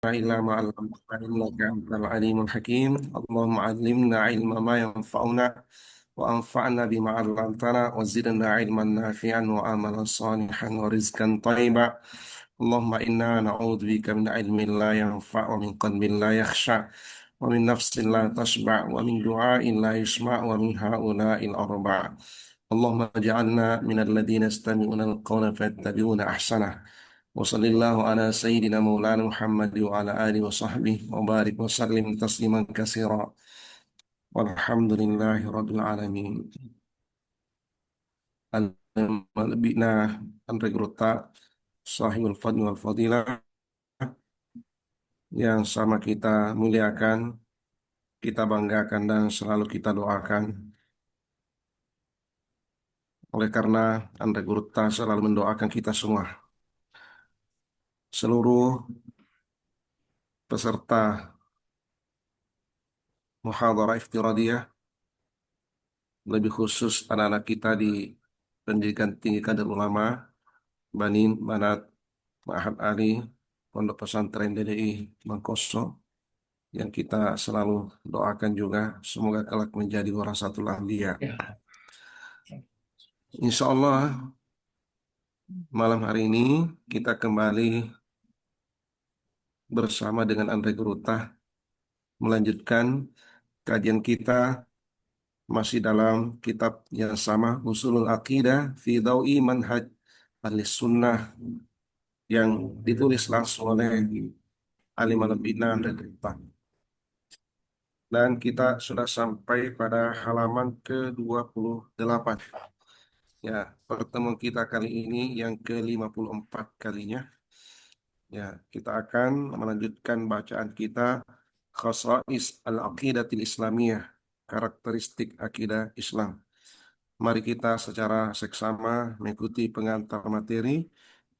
إلا ما علمتنا إنك أنت العليم الحكيم. اللهم علمنا علما ما ينفعنا وأنفعنا بما علمتنا وزدنا علما نافعا وعملا صالحا ورزقا طيبا. اللهم إنا نعوذ بك من علم لا ينفع ومن قلب لا يخشع ومن نفس لا تشبع ومن دعاء لا يسمع ومن هؤلاء الأربع. اللهم اجعلنا من الذين يستمعون القول فيتبعون أحسنه. وصلى الله على سيدنا مولانا محمد وعلى آله وصحبه وبارك وسلم تسليما كثيرا والحمد لله رب العالمين. Bina Andre Grota Sahibul Fadl wal Fadilah yang sama kita muliakan, kita banggakan dan selalu kita doakan. Oleh karena Andre Grota selalu mendoakan kita semua, seluruh peserta muhadharah iftiradiyah, lebih khusus anak-anak kita di pendidikan tinggi kader ulama, Banin, Banat, Ma'had Ali, Pondok Pesantren DDI Mangkoso, yang kita selalu doakan juga semoga kelak menjadi warasatul anbiya. Ya, Insya Allah malam hari ini kita kembali bersama dengan Andre Gerutah melanjutkan kajian kita masih dalam kitab yang sama, Usulul Aqidah fi Dawi Manhaj Ahlis Sunnah, yang ditulis langsung oleh Ali Malembina Andre Gerutah. Dan kita sudah sampai pada halaman ke-28. Ya, pertemuan kita kali ini yang ke-54 kalinya. Ya, kita akan melanjutkan bacaan kita Khasa'is al-Aqidatil Islamiyah, karakteristik akidah Islam. Mari kita secara seksama mengikuti pengantar materi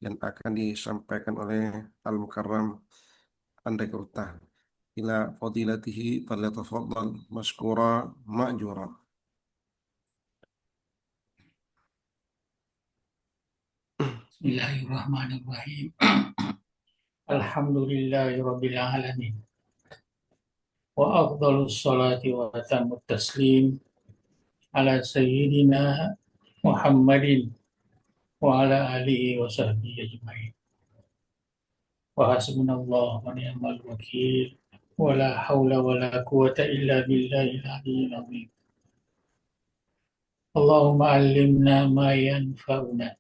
yang akan disampaikan oleh Al-Mukarram Andai Kurta. Ila fadilatihi falyatafaddal maskura ma'jura. Bismillahirrahmanirrahim. Alhamdulillahirabbil alamin. Wa afdhalus salati wa atammut taslim ala sayyidina Muhammadin wa ala alihi wa sahbihi ajma'in. Wa hasbunallahu wa ni'mal wakil. Wa la haula wa la quwata illa billahil aliyyil azim. Allahumma allimna ma yanfa'una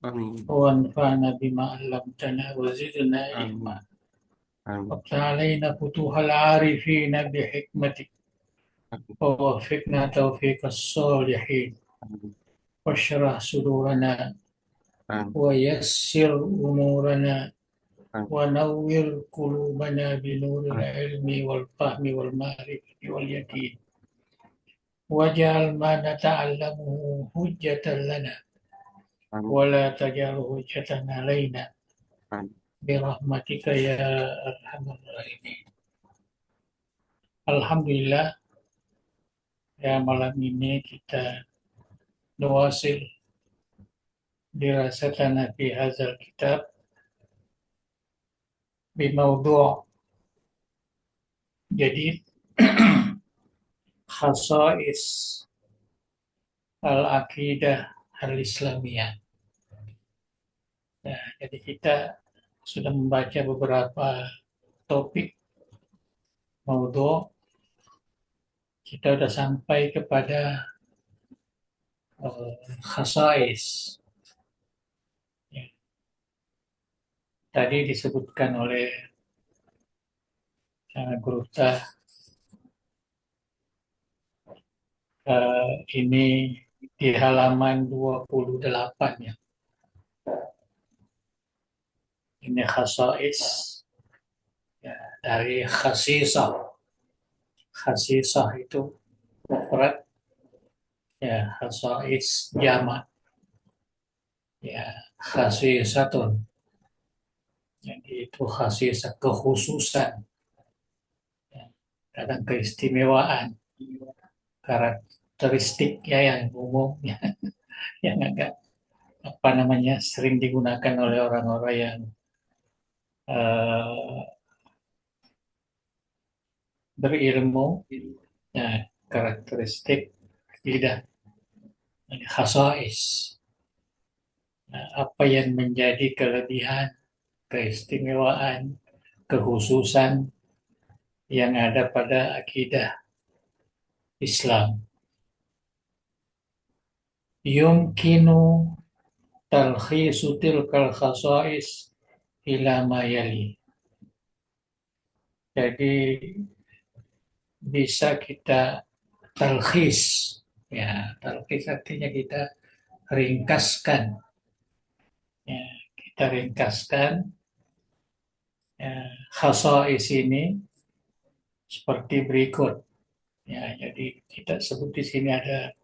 Amin. wa anfa'na bima 'allamtana wa zidna ilma. Amin. Amin. وافتح علينا فتوح العارفين بحكمتك ووفقنا توفيق الصالحين Amin. واشرح صدورنا ويسر أمورنا Amin. ونور قلوبنا بنور العلم والفهم والمعرفة واليقين واجعل ما نتعلمه حجة لنا Amin. ولا تجعل حجة علينا Amin. برحمتك يا أرحم الراحمين. Alhamdulillah, ya malam ini kita nuwasil dirasatana fi hadzal kitab bimawdu' jadi khasais al-aqidah al-islamiyah. Nah, jadi kita sudah membaca beberapa topik maudhu', kita sudah sampai kepada khasais. Ya, tadi disebutkan oleh Guru Tah, ini di halaman 28 ya. Ini khasais ya, dari khasisah. Khasisah itu mufrad, ya khasais jamak. Ya khasisatun. Jadi itu khasisah kekhususan. Ya, kadang keistimewaan, karakteristik ya yang umum ya, yang agak sering digunakan oleh orang-orang yang uh, berilmu, ya, karakteristik akidah, khasais. Nah, apa yang menjadi kelebihan, keistimewaan, kekhususan yang ada pada akidah Islam. Yumkinu talkhisu tilkal khasais ila ma yali. Jadi bisa kita talkhis. Ya, talkhis artinya kita ringkaskan. Ya, kita ringkaskan ya, khasais ini seperti berikut. Ya, jadi kita sebut di sini ada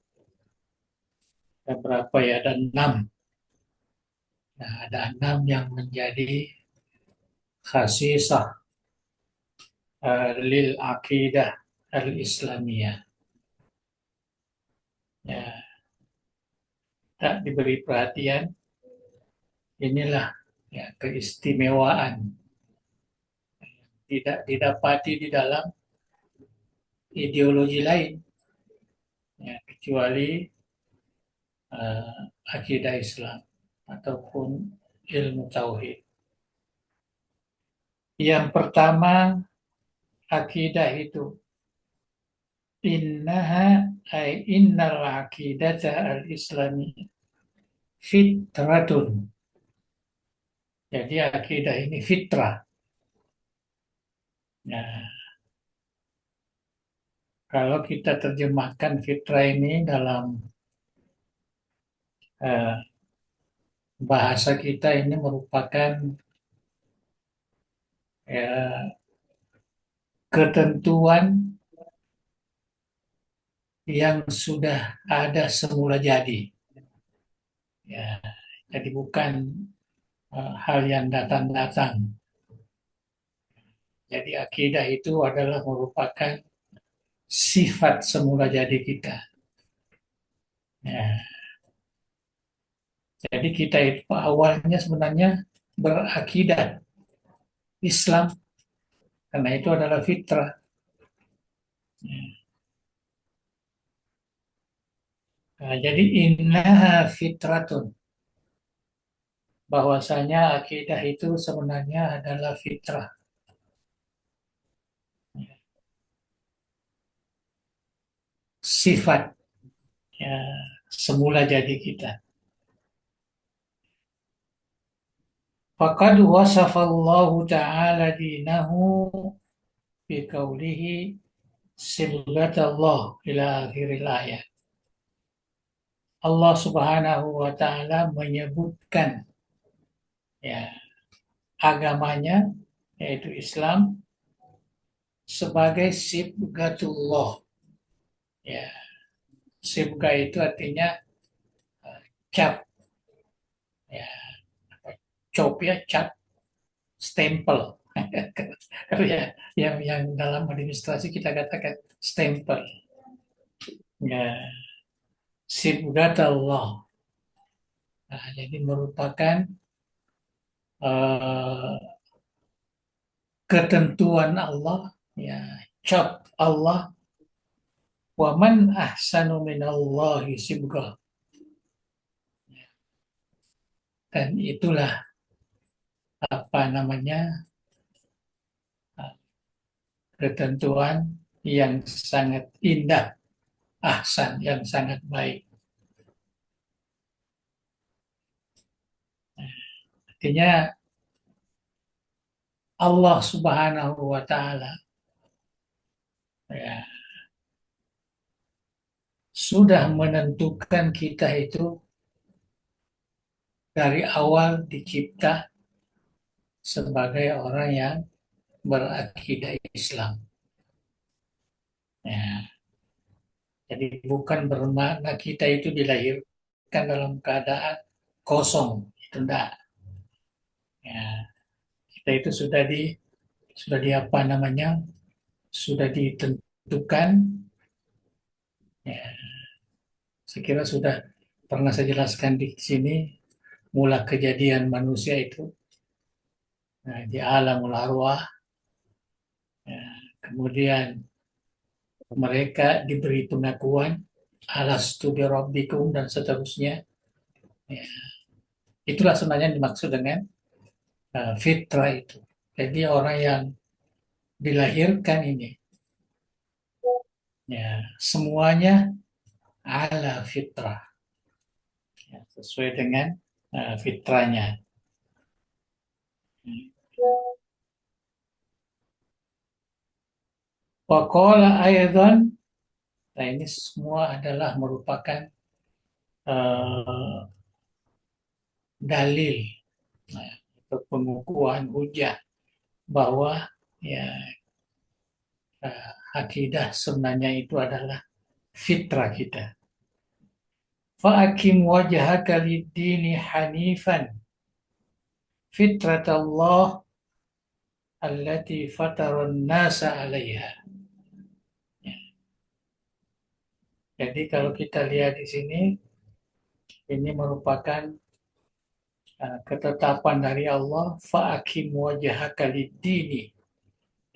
berapa ya? Ada 6. Nah, ada 6 yang menjadi khasisah lil akidah al-Islamiyah. Ya, tak diberi perhatian, inilah ya, keistimewaan tidak didapati di dalam ideologi lain, ya, kecuali akidah Islam ataupun ilmu tauhid. Yang pertama, akidah itu innaha ay innal aqidata al-islami fitratun. Jadi akidah ini fitrah. Nah, kalau kita terjemahkan fitrah ini dalam eh, bahasa kita ini merupakan ya, ketentuan yang sudah ada semula jadi. Ya, jadi bukan hal yang datang-datang. Jadi akidah itu adalah merupakan sifat semula jadi kita. Ya, jadi kita itu awalnya sebenarnya berakidah Islam karena itu adalah fitrah. Nah, jadi innaha fitratun, bahwasanya akidah itu sebenarnya adalah fitrah. Sifat ya, semula jadi kita. Faqad wasafallahu ta'ala dinahu bi qawlihi sibghatallah ila akhiril ayat. Allah Subhanahu wa taala menyebutkan ya agamanya yaitu Islam sebagai sibghatullah. Ya, sibgha itu artinya cap ya, cop ya, cap, stempel. Kalau ya, yang dalam administrasi kita katakan stempel. Ya, sibghatullah. Nah, jadi merupakan uh, ketentuan Allah, ya, cap Allah. Wa man ahsanu minallahi sibghah. Dan itulah apa namanya ketentuan yang sangat indah, ahsan yang sangat baik. Artinya Allah Subhanahu wa taala ya, sudah menentukan kita itu dari awal dicipta sebagai orang yang berakidah Islam. Ya, jadi bukan bermakna kita itu dilahirkan dalam keadaan kosong, itu enggak. Ya, kita itu sudah di apa namanya, sudah ditentukan. Ya, saya kira sudah pernah saya jelaskan di sini mula kejadian manusia itu di alamul arwah, ya, kemudian Mereka diberi pengakuan alastu birabbikum dan seterusnya. Ya, itulah sebenarnya yang dimaksud dengan fitrah itu. Jadi orang yang dilahirkan ini, ya semuanya ala fitrah, ya, sesuai dengan fitrahnya. Waqala aydan, nah ini semua adalah merupakan uh, dalil, nah, atau pengukuhan hujah bahwa ya akidah sebenarnya itu adalah fitrah kita. Fa'akim wajhaka lid-dini hanifan fitratallah allati fatarun nasa 'alaiha. Ya. Jadi kalau kita lihat di sini, ini merupakan ketetapan dari Allah, fa'akim wajhaka lid-dini,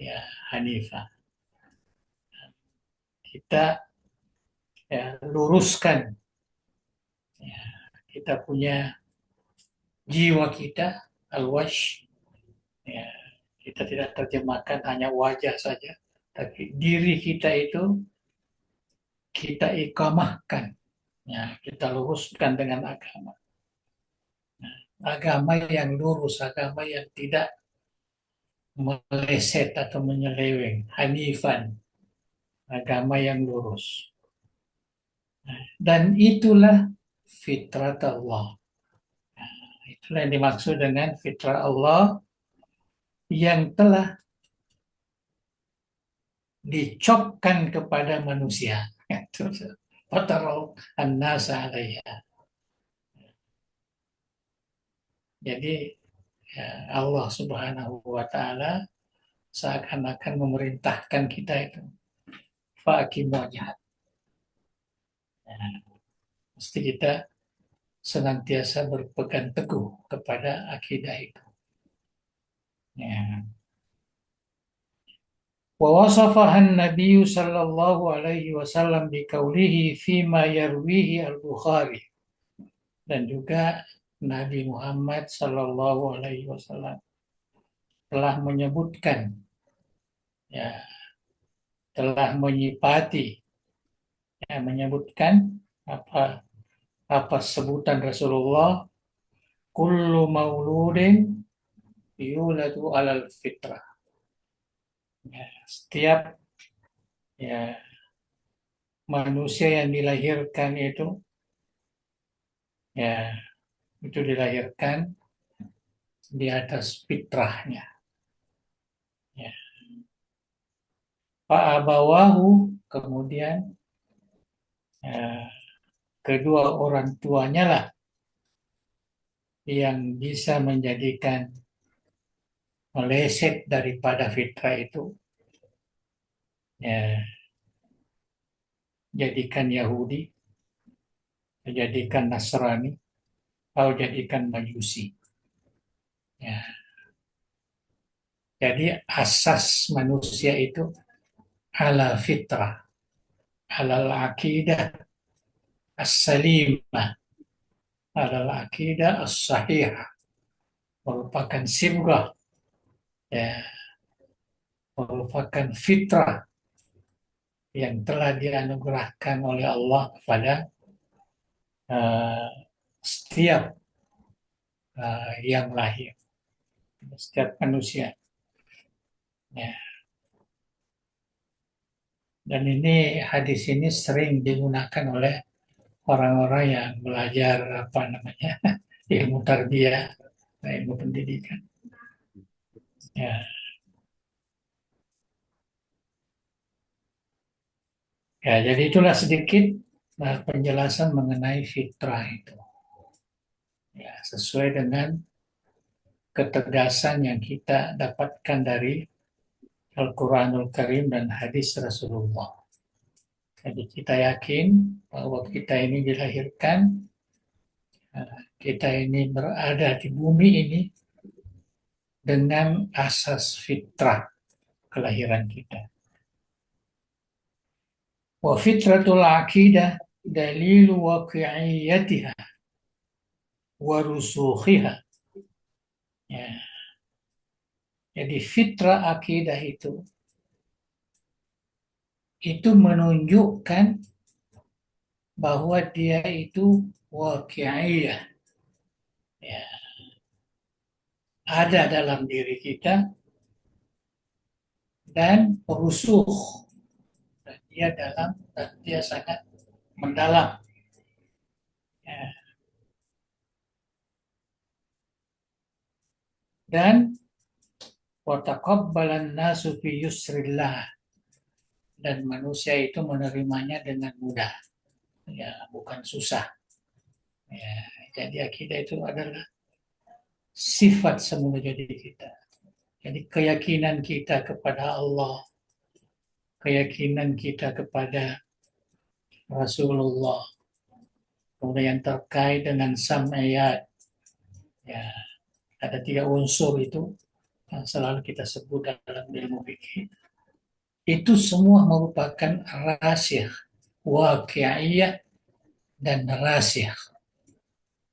ya, hanifah. Kita ya, luruskan, ya, kita punya jiwa kita, al-wash, ya, kita tidak terjemahkan hanya wajah saja, tapi diri kita itu kita ikamahkan, ya, kita luruskan dengan agama. Nah, agama yang lurus, agama yang tidak meleset atau menyeleweng, hanifan, agama yang lurus. Nah, dan itulah fitrat Allah. Nah, itulah yang dimaksud dengan fitrah Allah yang telah dicopkan kepada manusia. Fatarul an-nasa alaiha. Jadi ya, Allah Subhanahu wa taala seakan-akan memerintahkan kita itu faqim wajah. Ya, mesti kita senantiasa berpegang teguh kepada akidah itu. Ya. Wa wasafaha an-nabiy sallallahu alaihi wasallam biqaulihi fima yarwihi al-Bukhari. Dan juga Nabi Muhammad sallallahu alaihi wasallam telah menyebutkan, ya, telah menyipati, ya, menyebutkan apa apa sebutan Rasulullah, kullu mauludin yuladu alal fitrah. Ya, setiap ya manusia yang dilahirkan ya itu dilahirkan di atas fitrahnya. Ya. Fa'abawahu, kemudian ya, kedua orang tuanya lah yang bisa menjadikan meleset daripada fitrah itu, ya, jadikan Yahudi, jadikan Nasrani, atau jadikan Majusi. Ya. Jadi asas manusia itu ala fitrah, alal aqidah as-salimah, alal aqidah as-sahihah, merupakan sibghah, ya, merupakan fitrah yang telah dianugerahkan oleh Allah kepada uh, setiap yang lahir, setiap manusia. Ya. Dan ini hadis ini sering digunakan oleh orang-orang yang belajar apa namanya ilmu tarbiyah, ilmu pendidikan. Ya. Ya, jadi itulah sedikit penjelasan mengenai fitrah itu. Ya, sesuai dengan ketegasan yang kita dapatkan dari Al-Quranul Karim dan hadis Rasulullah. Jadi kita yakin bahwa kita ini dilahirkan, kita ini berada di bumi ini dengan asas fitrah kelahiran kita. Wa fitratul aqidah dalilu waqi'iyatiha wa rusukhiha. Ya. Jadi fitrah akidah itu menunjukkan bahwa dia itu waqi'iyah. Ya. Ada dalam diri kita dan rusuh. Dan dia sangat mendalam. Ya. Dan wataqabbalan nasu fi yusrillah, dan manusia itu menerimanya dengan mudah, ya bukan susah. Ya, jadi akidah itu adalah sifat semula jadi kita. Jadi keyakinan kita kepada Allah, keyakinan kita kepada Rasulullah, kemudian terkait dengan sam'iyat, ya ada 3 unsur itu yang selalu kita sebut dalam ilmu fikih. Itu semua merupakan rahasia, waqi'iyah dan rahasia.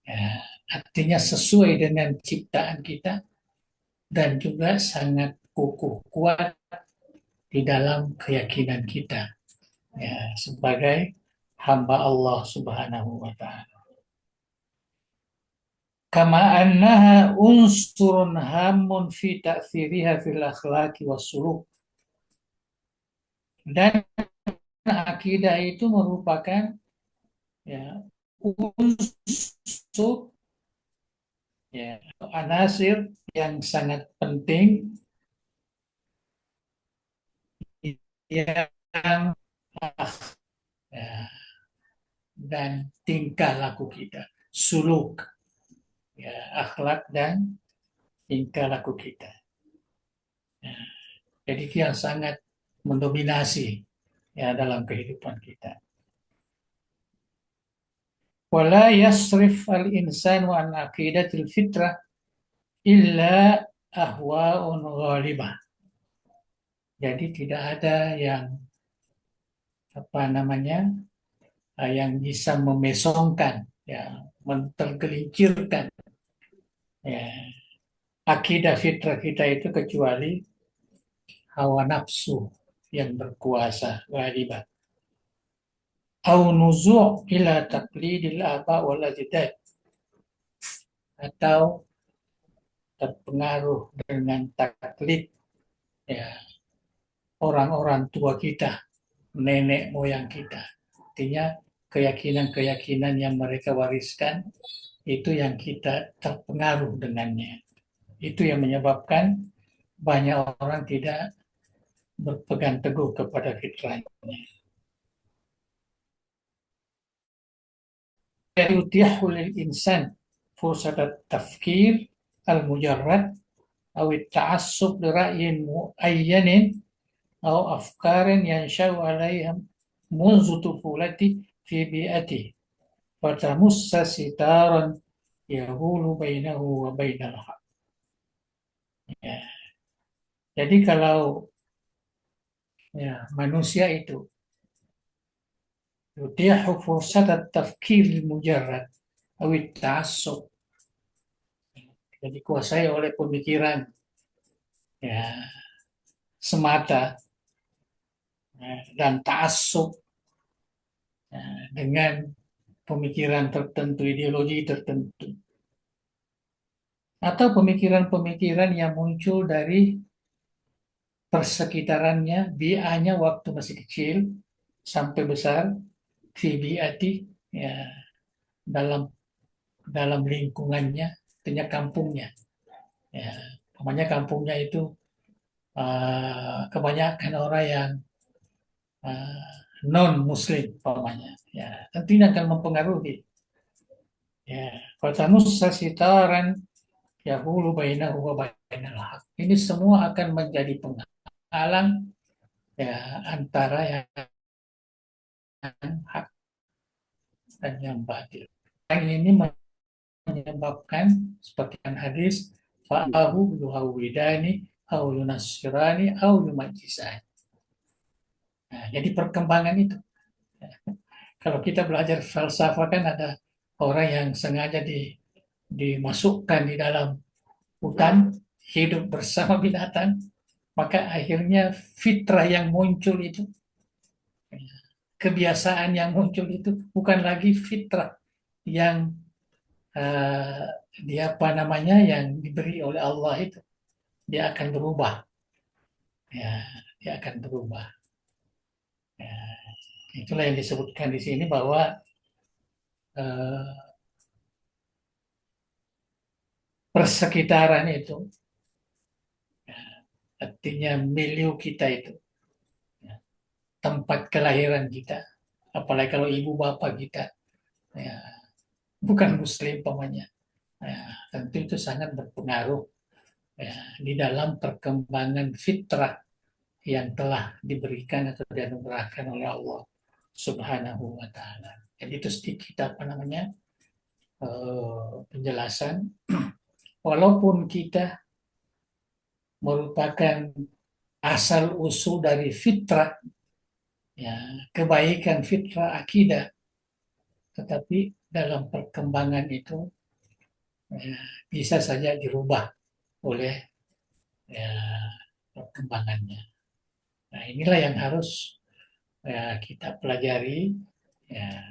Ya, artinya sesuai dengan ciptaan kita dan juga sangat kukuh kuat di dalam keyakinan kita, ya, sebagai hamba Allah Subhanahu wa taala. Kama annaha unsurun hamun fi ta'thiriha fil akhlaqi was suluk. Dan akidah itu merupakan, ya, unsur, ya, anasir yang sangat penting yang, ya, dan tingkah laku kita, suluk, ya, akhlak dan tingkah laku kita. Ya, jadi itu yang sangat mendominasi, ya, dalam kehidupan kita. Wala yasrif al-insanu an aqidatil fitrah illa ahwa'un ghalibah. Jadi tidak ada yang yang bisa memesongkan, ya, tergelincirkan, ya, akidah fitrah kita itu kecuali hawa nafsu yang berkuasa ghalibah. Au nuzu' ila taqlidil aba wal ajdad, atau terpengaruh dengan taklid, ya, orang-orang tua kita, nenek moyang kita. Artinya keyakinan-keyakinan yang mereka wariskan itu yang kita terpengaruh dengannya. Itu yang menyebabkan banyak orang tidak berpegang teguh kepada fitrahnya. Yutihu lil insan fursat tafkir al-mujarrad aw at-ta'assub li ra'yin mu'ayyanin aw afkarin yansha'u 'alayha munzu tufulati fi bi'ati wa tamussa sitaran yahulu bainahu wa bainal haq. Ya. Jadi kalau, ya, manusia itu yutihu fursat at-tafkir al-mujarrad aw at-ta'assub, jadi dikuasai oleh pemikiran, ya, semata, ya, dan ta'assub, ya, dengan pemikiran tertentu, ideologi tertentu, atau pemikiran-pemikiran yang muncul dari persekitarannya, bi'anya waktu masih kecil sampai besar, fi bi'ati, ya, dalam dalam lingkungannya, artinya kampungnya. Ya, namanya kampungnya itu kebanyakan orang yang non muslim umpamanya, ya tentunya akan mempengaruhi, ya, fatanus sasitaran yahulu bainahu wa bainal haq. Ini semua akan menjadi penghalang, ya, antara yang hak dan yang batil. Yang ini menyebabkan seperti yang hadis fa'ahu yuhawidani au yunasirani au yumajisani. Nah, jadi perkembangan itu. Kalau kita belajar falsafah kan ada orang yang sengaja dimasukkan di dalam hutan, hidup bersama binatang, maka akhirnya fitrah yang muncul itu, kebiasaan yang muncul itu bukan lagi fitrah yang eh, dia apa namanya yang diberi oleh Allah itu, dia akan berubah, ya, dia akan berubah. Ya, itulah yang disebutkan di sini bahwa eh, persekitaran itu, ya, artinya milieu kita itu, ya, tempat kelahiran kita, apalagi kalau ibu bapak kita, ya, bukan Muslim pamannya, ya, tentu itu sangat berpengaruh, ya, di dalam perkembangan fitrah yang telah diberikan atau dianugerahkan oleh Allah Subhanahu wa Ta'ala. Jadi itu sedikit apa namanya penjelasan. Walaupun kita merupakan asal usul dari fitrah, ya, kebaikan fitrah akidah, tetapi dalam perkembangan itu, ya, bisa saja dirubah oleh, ya, perkembangannya. Nah, inilah yang harus, ya, kita pelajari, ya,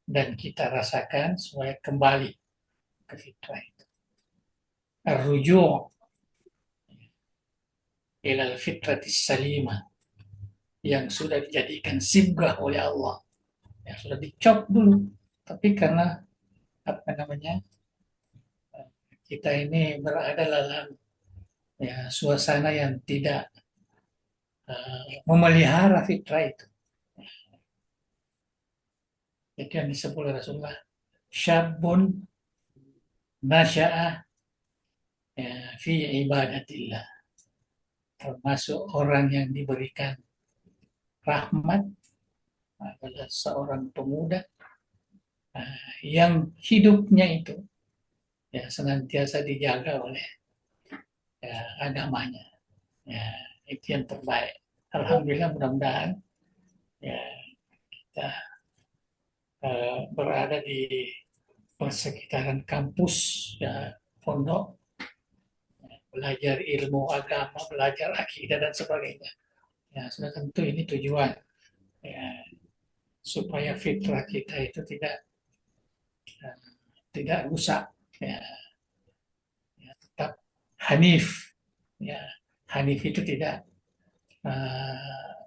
dan kita rasakan supaya kembali ke fitrah itu. Ar-ruju' ilal fitratis salimah yang sudah dijadikan sibgah oleh Allah, yang sudah dicop dulu, tapi karena apa namanya kita ini berada dalam, ya, suasana yang tidak memelihara fitrah itu. Itu yang disebut oleh Rasulullah, syabun nasya'a, ya, fi ibadatillah, termasuk orang yang diberikan rahmat adalah seorang pemuda yang hidupnya itu, ya, senantiasa dijaga oleh, ya, agamanya. Ya, itu yang terbaik. Alhamdulillah, mudah-mudahan, ya, kita berada di persekitaran kampus, ya, pondok, belajar ilmu agama, belajar akidah dan sebagainya. Ya, sudah tentu ini tujuan, ya, supaya fitrah kita itu uh, tidak rusak, ya, ya, tetap hanif. Ya, hanif itu tidak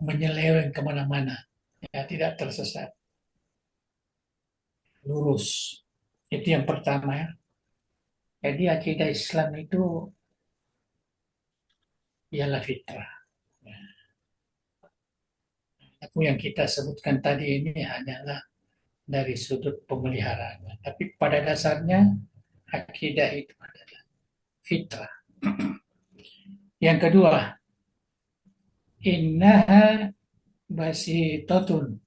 menyeleweng kemana-mana, ya, tidak tersesat, lurus. Itu yang pertama, ya. Jadi akidah Islam itu ialah fitrah. Ya. Aku yang kita sebutkan tadi ini hanyalah dari sudut pemeliharaan. Tapi pada dasarnya akidah itu adalah fitrah. Yang kedua, innaha basitotun.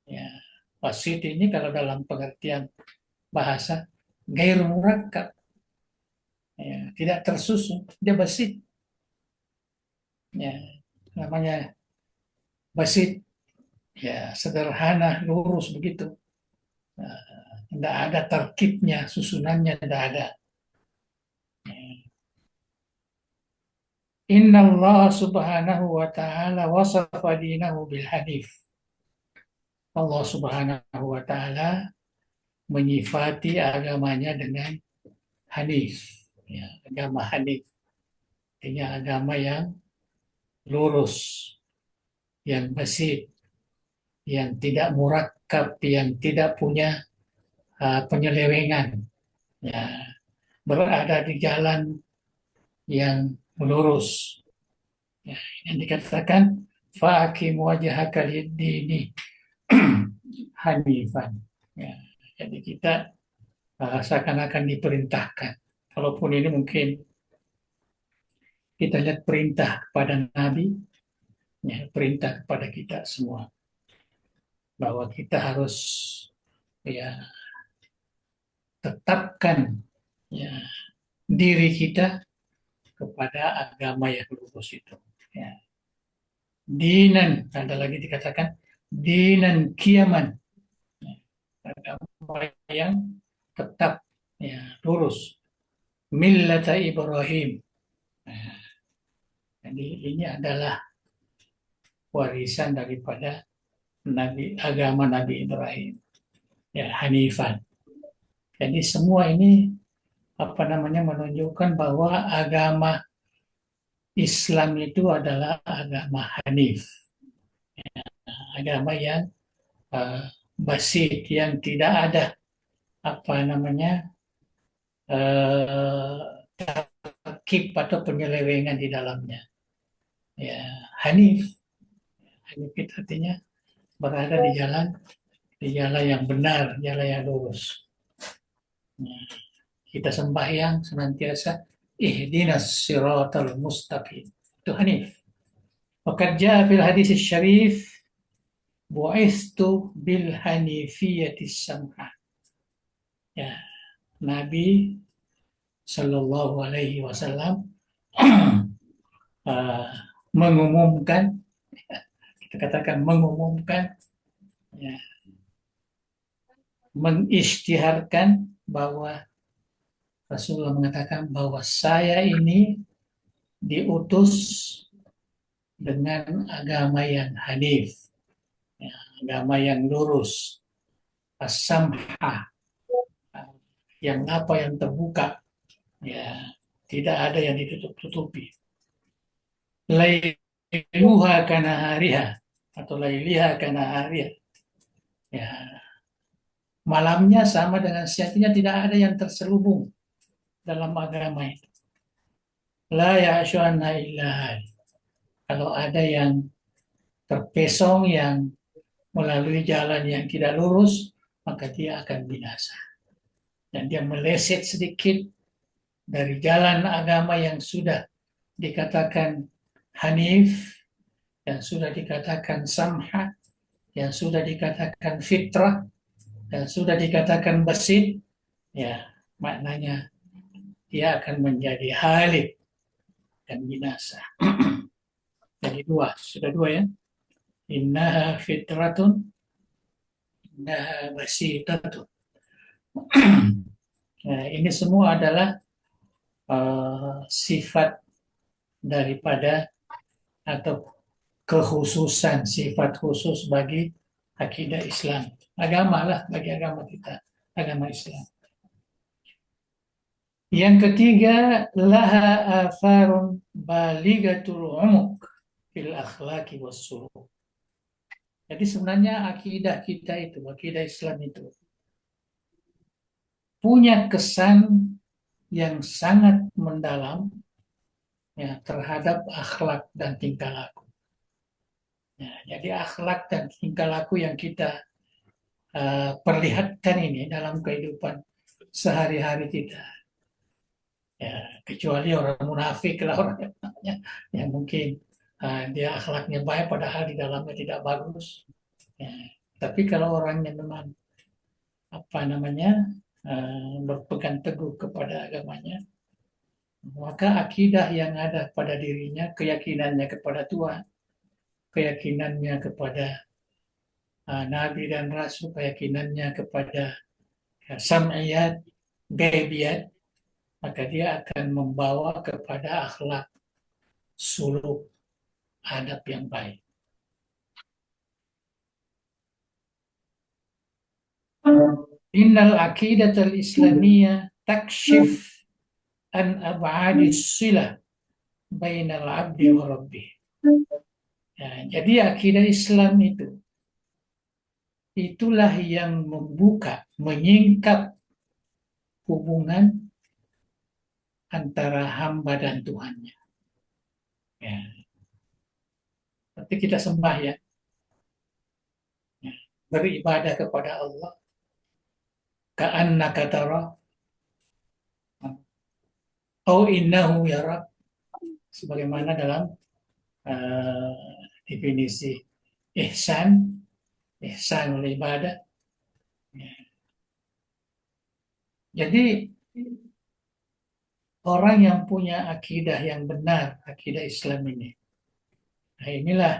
Ya, basit ini kalau dalam pengertian bahasa gair murakkab, ya, tidak tersusun, dia basit. Ya, namanya basit, ya, sederhana, lurus begitu. Nah, tidak ada terkitnya, susunannya tidak ada. Inna Allah subhanahu wa ta'ala wasafa dinahu bil hadif. Allah subhanahu wa ta'ala menyifati agamanya dengan hanif. Ya, agama hanif. Artinya agama yang lurus, yang bersih, yang tidak murakkab, yang tidak punya penyelewengan. Ya, berada di jalan yang lurus. Ya, yang dikatakan fa'akim wajhaka lid-dini hanifan. Ya, jadi kita seakan-akan diperintahkan. Walaupun ini mungkin kita lihat perintah kepada Nabi, ya, perintah kepada kita semua bahwa kita harus, ya, tetapkan, ya, diri kita kepada agama yang lurus itu. Ya. Dinan, ada lagi dikatakan dinan kiaman, agama yang tetap, ya, lurus, millata Ibrahim. Nah, jadi ini adalah warisan daripada agama Nabi Ibrahim, ya, Hanifan. Jadi semua ini menunjukkan bahwa agama Islam itu adalah agama Hanif, agama yang uh, basit, yang tidak ada apa namanya uh, terkip atau penyelewengan di dalamnya. Ya, Hanif, Hanif itu artinya berada di jalan yang benar, jalan yang lurus. Nah, kita sembahyang senantiasa ihdinas siratal mustaqim. Itu Hanif. Waqad jaa fil hadis syarif bu'istu bil hanifiyatis samha. Ya, Nabi Shallallahu Alaihi Wasallam uh, mengumumkan, kita katakan mengumumkan, ya, mengisytiharkan bahwa Rasulullah mengatakan bahwa saya ini diutus dengan agama yang hanif, ya, agama yang lurus, as-samha, yang terbuka, ya, tidak ada yang ditutup-tutupi. Lailuha kana hariha atau lailiha kana hariha, ya, malamnya sama dengan siangnya, tidak ada yang terselubung dalam agama itu. La ya'syuanna illa hali. Kalau ada yang terpesong, yang melalui jalan yang tidak lurus, maka dia akan binasa. Dan dia meleset sedikit dari jalan agama yang sudah dikatakan hanif, yang sudah dikatakan samha, yang sudah dikatakan fitrah, yang sudah dikatakan basit, ya, maknanya dia akan menjadi halik dan binasa. Jadi sudah dua ya. Innaha fitratun, innaha basitatun. Nah, ini semua adalah sifat daripada atau kekhususan, sifat khusus bagi akidah Islam. Agama lah bagi agama kita, agama Islam. Yang ketiga, laha atharun baligatul umuk fil akhlaki was suluk. Jadi sebenarnya akidah kita itu, akidah Islam itu punya kesan yang sangat mendalam, ya, terhadap akhlak dan tingkah laku. Ya, jadi akhlak dan tingkah laku yang kita perlihatkan ini dalam kehidupan sehari-hari kita. Ya, kecuali orang munafik lah, orang yang mungkin dia akhlaknya baik padahal di dalamnya tidak bagus. Ya, tapi kalau orangnya memang berpegang teguh kepada agamanya, maka akidah yang ada pada dirinya, keyakinannya kepada Tuhan, keyakinannya kepada Nabi dan Rasul, keyakinannya kepada sam'iyat, gaibiyat, maka dia akan membawa kepada akhlak, suluk, adab yang baik. Innal aqidatal islamiyah takshif an ab'adis silah bainal abdi wa rabbih. Ya, jadi akidah Islam itulah yang membuka, menyingkap hubungan antara hamba dan Tuhannya. Ya. Seperti kita sembah, ya, beribadah kepada Allah, ka'annaka tara au innahu yara, sebagaimana dalam definisi ihsanul ibadah. Ya. Jadi orang yang punya akidah yang benar, akidah Islam ini, nah inilah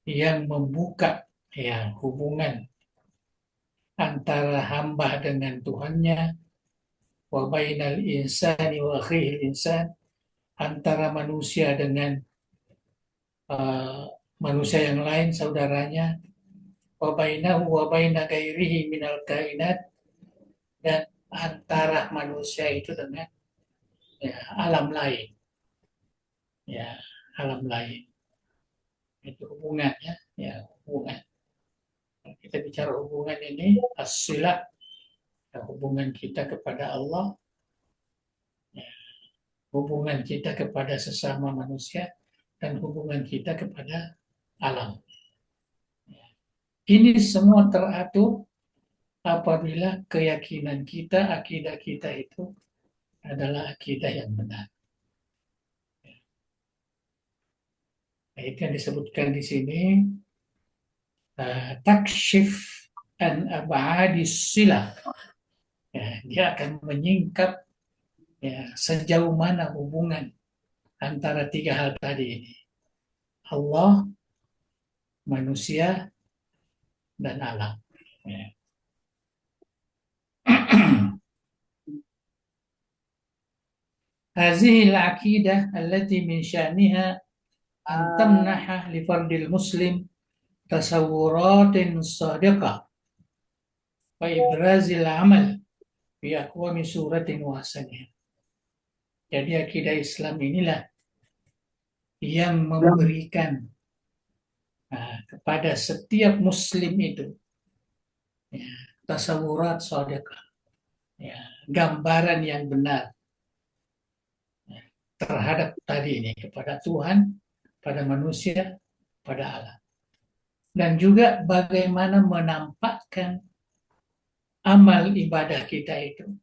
yang membuka ya hubungan antara hamba dengan Tuhannya, wa bainal insani wa akhihil insan, antara manusia dengan uh, manusia yang lain saudaranya, wa bainahu wa baina ghairihi minal kainat, dan antara manusia itu dengan ya, alam lain, ya alam lain itu hubungannya, ya hubungan. Kita bicara hubungan ini as-silah, ya, hubungan kita kepada Allah, ya, hubungan kita kepada sesama manusia, dan hubungan kita kepada alam. Ini semua teratur apabila keyakinan kita, akidah kita itu adalah akidah yang benar. Nah, itu yang disebutkan di sini, takshif an abadis silah. Ya, dia akan menyingkap ya, sejauh mana hubungan antara tiga hal tadi ini. Allah, manusia, dan alam. Ya. هذه العقيدة التي من شأنها أن تمنح لفرد المسلم تصورات صادقة وإبراز العمل في أقوم سورة وحسنها. Jadi akidah Islam inilah yang memberikan kepada setiap muslim itu ya, tasawurat shadiqah, ya, gambaran yang benar ya, terhadap tadi ini, kepada Tuhan, pada manusia, pada alam. Dan juga bagaimana menampakkan amal ibadah kita itu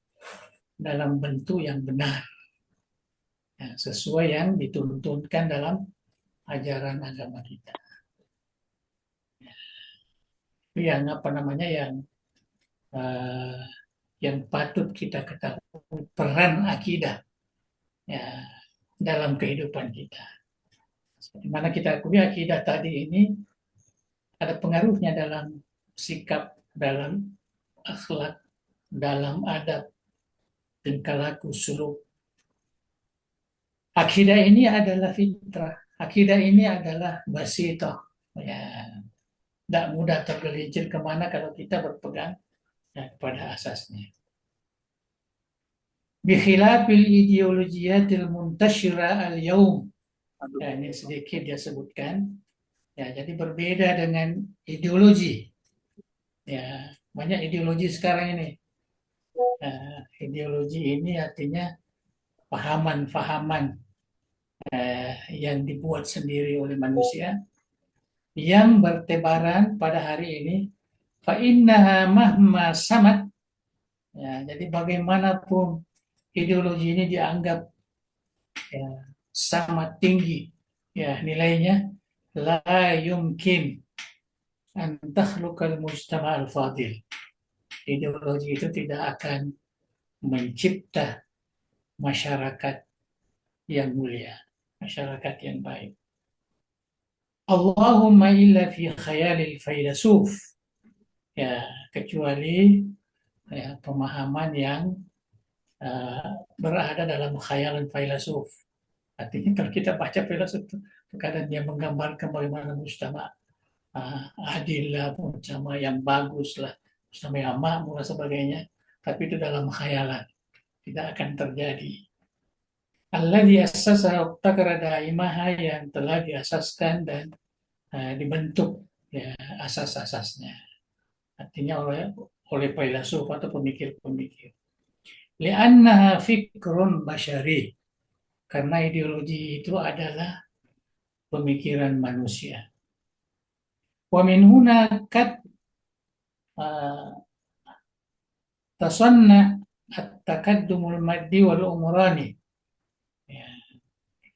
dalam bentuk yang benar, ya, sesuai yang dituntunkan dalam ajaran agama kita. Yang apa namanya yang patut kita ketahui peran akidah ya dalam kehidupan kita. Di mana kita akui akidah tadi ini ada pengaruhnya dalam sikap, dalam akhlak, dalam adab, tingkah laku, suluk. Akidah ini adalah fitrah. Akidah ini adalah basitah. Ya, tidak mudah tergelincir kemana kalau kita berpegang ya, pada asasnya. Bikhilafil ideologiyatil muntashira al-yaum. Ya, ini sedikit dia sebutkan. Ya, jadi berbeda dengan ideologi. Ya, banyak ideologi sekarang ini. Ideologi ini artinya pahaman-pahaman yang dibuat sendiri oleh manusia yang bertebaran pada hari ini. Fa innaha mahma samat. Ya, jadi bagaimanapun ideologi ini dianggap ya, sangat tinggi ya nilainya, la yumkin an takhluqal mujtama' al-fadil. Ideologi itu tidak akan mencipta masyarakat yang mulia, masyarakat yang baik. Allahumma illa fi khayalil failasuf. Ya, kecuali ya, pemahaman yang berada dalam khayalan filosof. Artinya kalau kita baca filosof itu terkadang dia menggambarkan bagaimana mujtama adil lah, mujtama yang bagus lah, mujtama yang makmur dan sebagainya. Tapi itu dalam khayalan, tidak akan terjadi. Alladzi assasahu ibtakara daimaha, yang telah diasaskan dan dibentuk ya, asas-asasnya. Artinya oleh filosof atau pemikir-pemikir. Li'annaha fikrun basyari, karena ideologi itu adalah pemikiran manusia. Wa min huna kat tasanna at-takaddumul maddi wal umrani. Ya,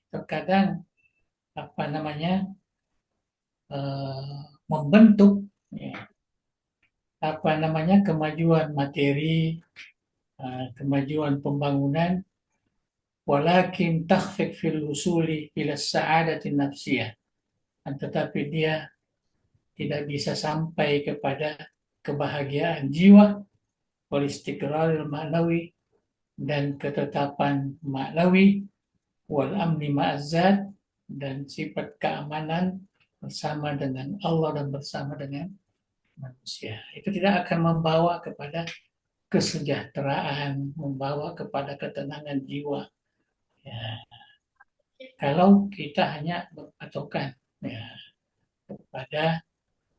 terkadang apa namanya membentuk ya, apa namanya kemajuan materi, kemajuan pembangunan, walakin takhfik fil usuli ila sa'adatin nafsiyah, tetapi dia tidak bisa sampai kepada kebahagiaan jiwa, wal istiqraril ma'nawi, dan ketetapan maknawi, wal amni ma'azzat, dan sifat keamanan bersama dengan Allah dan bersama dengan manusia. Itu tidak akan membawa kepada kesejahteraan, membawa kepada ketenangan jiwa. Ya, kalau kita hanya berpatokan ya, pada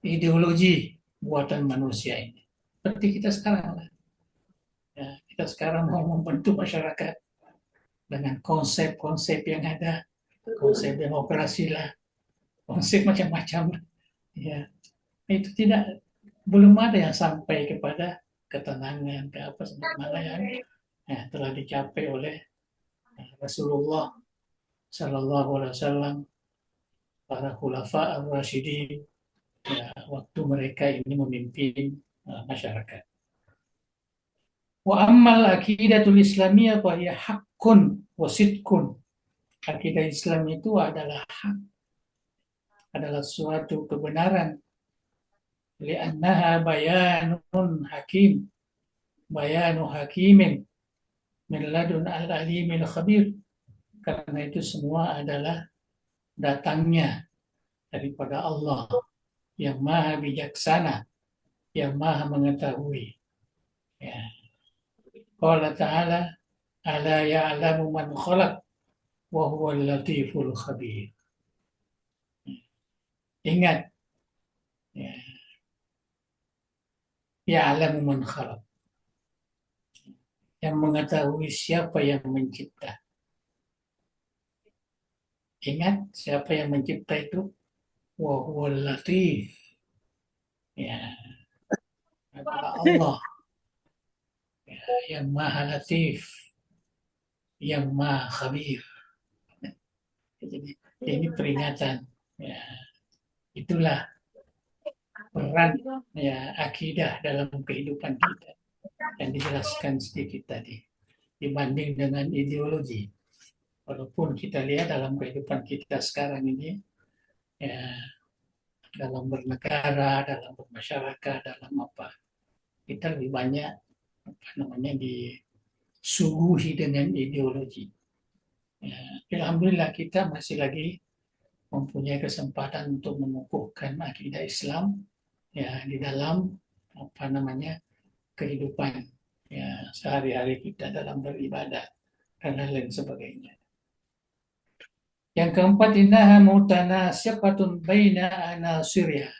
ideologi buatan manusia ini. Seperti kita sekarang lah. Ya, kita sekarang mau membentuk masyarakat dengan konsep-konsep yang ada, konsep demokrasi lah, konsep macam-macam. Ya, itu tidak belum ada yang sampai kepada ketenangan ke apa sebagaimana yang ya, telah dicapai oleh Rasulullah Sallallahu Alaihi Wasallam, para khulafa ar-rasyidin, ya, waktu mereka ini memimpin masyarakat. Wa ammal aqidatul islamiyah wa hiya haqqun wa sidqun. Akidah Islam itu adalah hak, adalah suatu kebenaran. Li'annaha bayanun hakim, bayanu hakimin min ladun al-alimil khabir. Karena itu semua adalah datangnya daripada Allah yang maha bijaksana, yang maha mengetahui. Ya. Qala ta'ala, ala ya'lamu man khalaq wa huwal latiful khabir. Ingat, ya, ya'lamu man khalaq, yang mengetahui siapa yang mencipta. Ingat siapa yang mencipta itu? Wa huwal latif. Ya, adalah Allah, ya, yang maha latif, yang maha khabir. Jadi ini peringatan. Ya, itulah peran ya akidah dalam kehidupan kita yang dijelaskan sedikit tadi dibanding dengan ideologi. Walaupun kita lihat dalam kehidupan kita sekarang ini ya, dalam bernegara, dalam bermasyarakat, dalam apa, kita lebih banyak apa namanya disuguhi dengan ideologi. Ya, alhamdulillah kita masih lagi mempunyai kesempatan untuk mengukuhkan akidah Islam ya di dalam apa namanya kehidupan ya sehari-hari kita dalam beribadah dan lain sebagainya. Yang keempat, innaha mutanasiqatun baina anasiriha.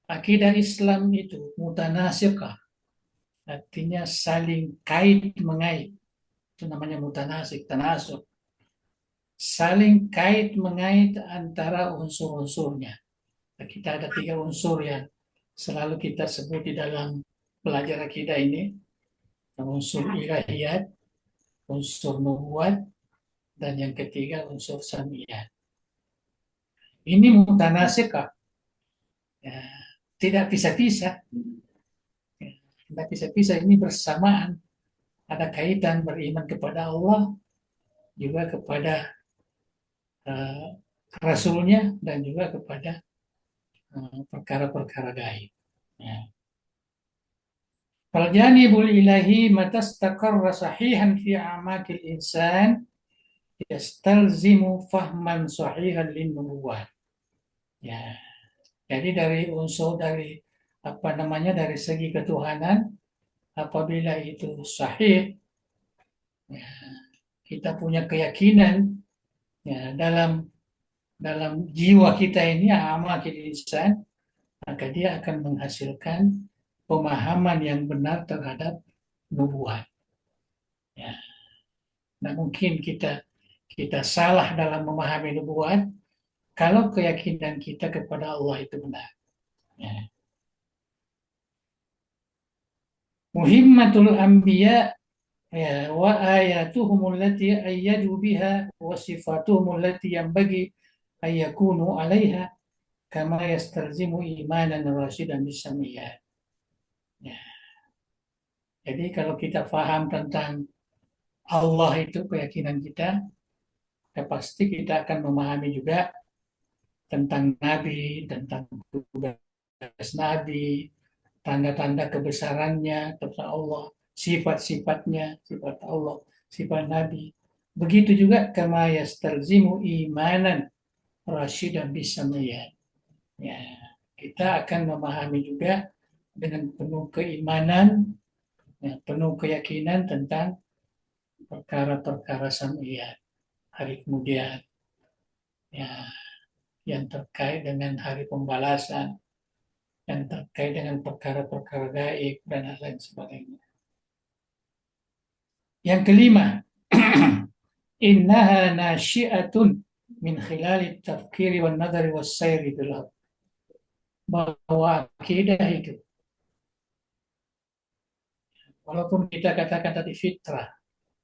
Akidah Islam itu mutanasiqah, artinya saling kait mengait. Itu namanya mutanasik, tanasuk. Saling kait mengait antara unsur-unsurnya. Kita ada 3 unsur yang selalu kita sebut di dalam pelajaran kita ini. Unsur ilahiyat, unsur nubuat, dan yang ketiga unsur samiyat. Ini mutanasikah. Ya, tidak pisah-pisah. Ya, tidak pisah-pisah, ini bersamaan. Ada kaitan beriman kepada Allah, juga kepada Rasulnya, dan juga kepada perkara-perkara gaib. Ya. Faljanibul ilahi matastaqarra sahihan fi amakil insan yastalzimu fahman sahihan lin nubuwah. Ya. Jadi dari unsur dari apa namanya dari segi ketuhanan, apabila itu sahih, ya, kita punya keyakinan ya, dalam jiwa kita ini amal insan, maka dia akan menghasilkan pemahaman yang benar terhadap nubuat. Ya. Nah, mungkin kita salah dalam memahami nubuat kalau keyakinan kita kepada Allah itu benar. Ya. Muhimmatul anbiya ya, wa ayatuhum allati ayyadu biha wa sifatuhum allati yanbaghi ayyakunu 'alaiha kama yastalzimu imanan rasyidan bisamiyat. Ya. Jadi kalau kita paham tentang Allah itu keyakinan kita, ya pasti kita akan memahami juga tentang Nabi, tentang tugas Nabi, tanda-tanda kebesarannya, tentang Allah, sifat-sifatnya, sifat Allah, sifat Nabi. Begitu juga kama yastalzimu imanan rasyidan bisamiyah. Ya, kita akan memahami juga dengan penuh keimanan, ya, penuh keyakinan tentang perkara-perkara samiyah, hari kemudian, ya, yang terkait dengan hari pembalasan, yang terkait dengan perkara-perkara gaib dan lain sebagainya. Yang kelima, innaha nasyi'atun min khilali tafkiri wan nadari was sayri fil ardh. Bahwa akidah itu, walaupun kita katakan tadi fitrah,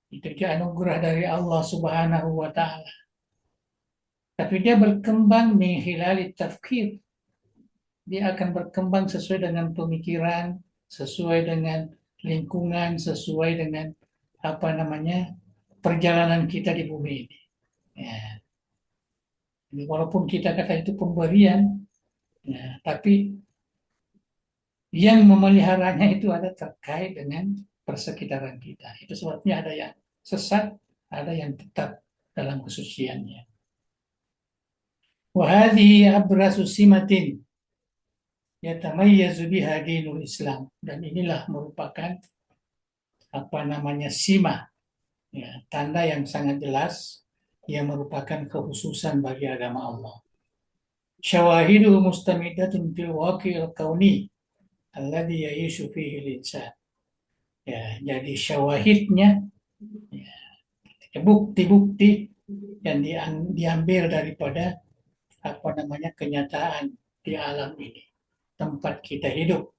itu dia anugerah dari Allah Subhanahu wa taala, tapi dia berkembang min khilali tafkir. Dia akan berkembang sesuai dengan pemikiran, sesuai dengan lingkungan, sesuai dengan apa namanya perjalanan kita di bumi ini. Ya. Walaupun kita kata itu pemberian, ya, tapi yang memeliharanya itu ada terkait dengan persekitaran kita. Itu sebabnya ada yang sesat, ada yang tetap dalam kesuciannya. Wahadi abrasu simatin yatamayyazu biha dinul Islam, dan inilah merupakan apa namanya sima, ya, tanda yang sangat jelas yang merupakan kekhususan bagi agama Allah. Syawahidu mustamidatun fil waqi'il kauni alladhi ya'ishu fihi al-insan. Ya, jadi syawahidnya, ya, bukti-bukti yang diambil daripada apa namanya kenyataan di alam ini, tempat kita hidup,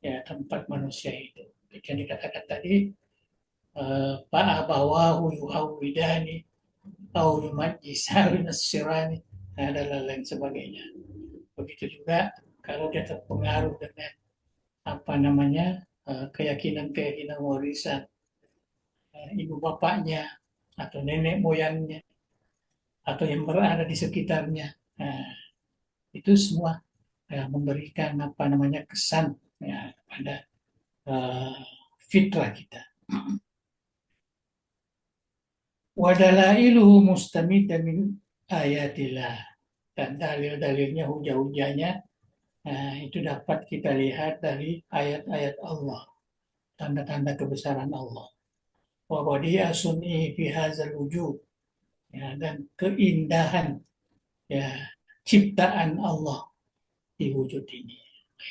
ya, tempat manusia hidup. Yang dikatakan tadi, fa'abawahu yuhawwidani au yumajjisani nasirani, dan lain sebagainya. Begitu juga kalau dia terpengaruh dengan apa namanya keyakinan-keyakinan warisan ibu bapaknya atau nenek moyangnya atau yang berada di sekitarnya, nah, itu semua memberikan apa namanya kesan, ya, pada uh, fitrah kita. Wadalailuhu mustamidah min ayatillah, dan dalil-dalilnya, hujah-hujahnya, itu dapat kita lihat dari ayat-ayat Allah, tanda-tanda kebesaran Allah. Wa badi'a sun'i fi hadzal wujud, ya, dan keindahan, ya, ciptaan Allah di wujud ini.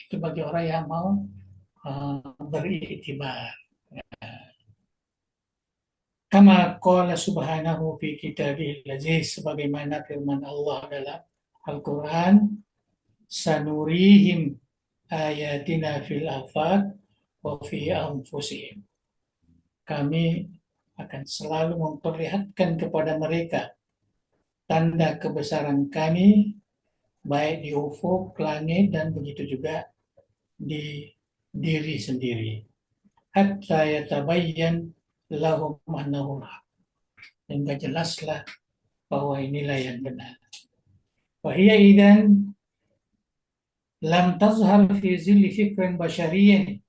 Itu bagi orang yang mau beriktibar. Kama qala subhanahu fi kitabihil aziz, sebagaimana firman Allah dalam Al-Quran, sanurihim ayatina fil afaq wa fi anfusihim. Kami akan selalu memperlihatkan kepada mereka tanda kebesaran kami, baik di ufuk, langit, dan begitu juga di diri sendiri. Hatta yatabayyan lahum annahu haq, hingga jelaslah bahwa inilah yang benar. Wahia idan lam tazhar fi zilli fikrin basyariyin.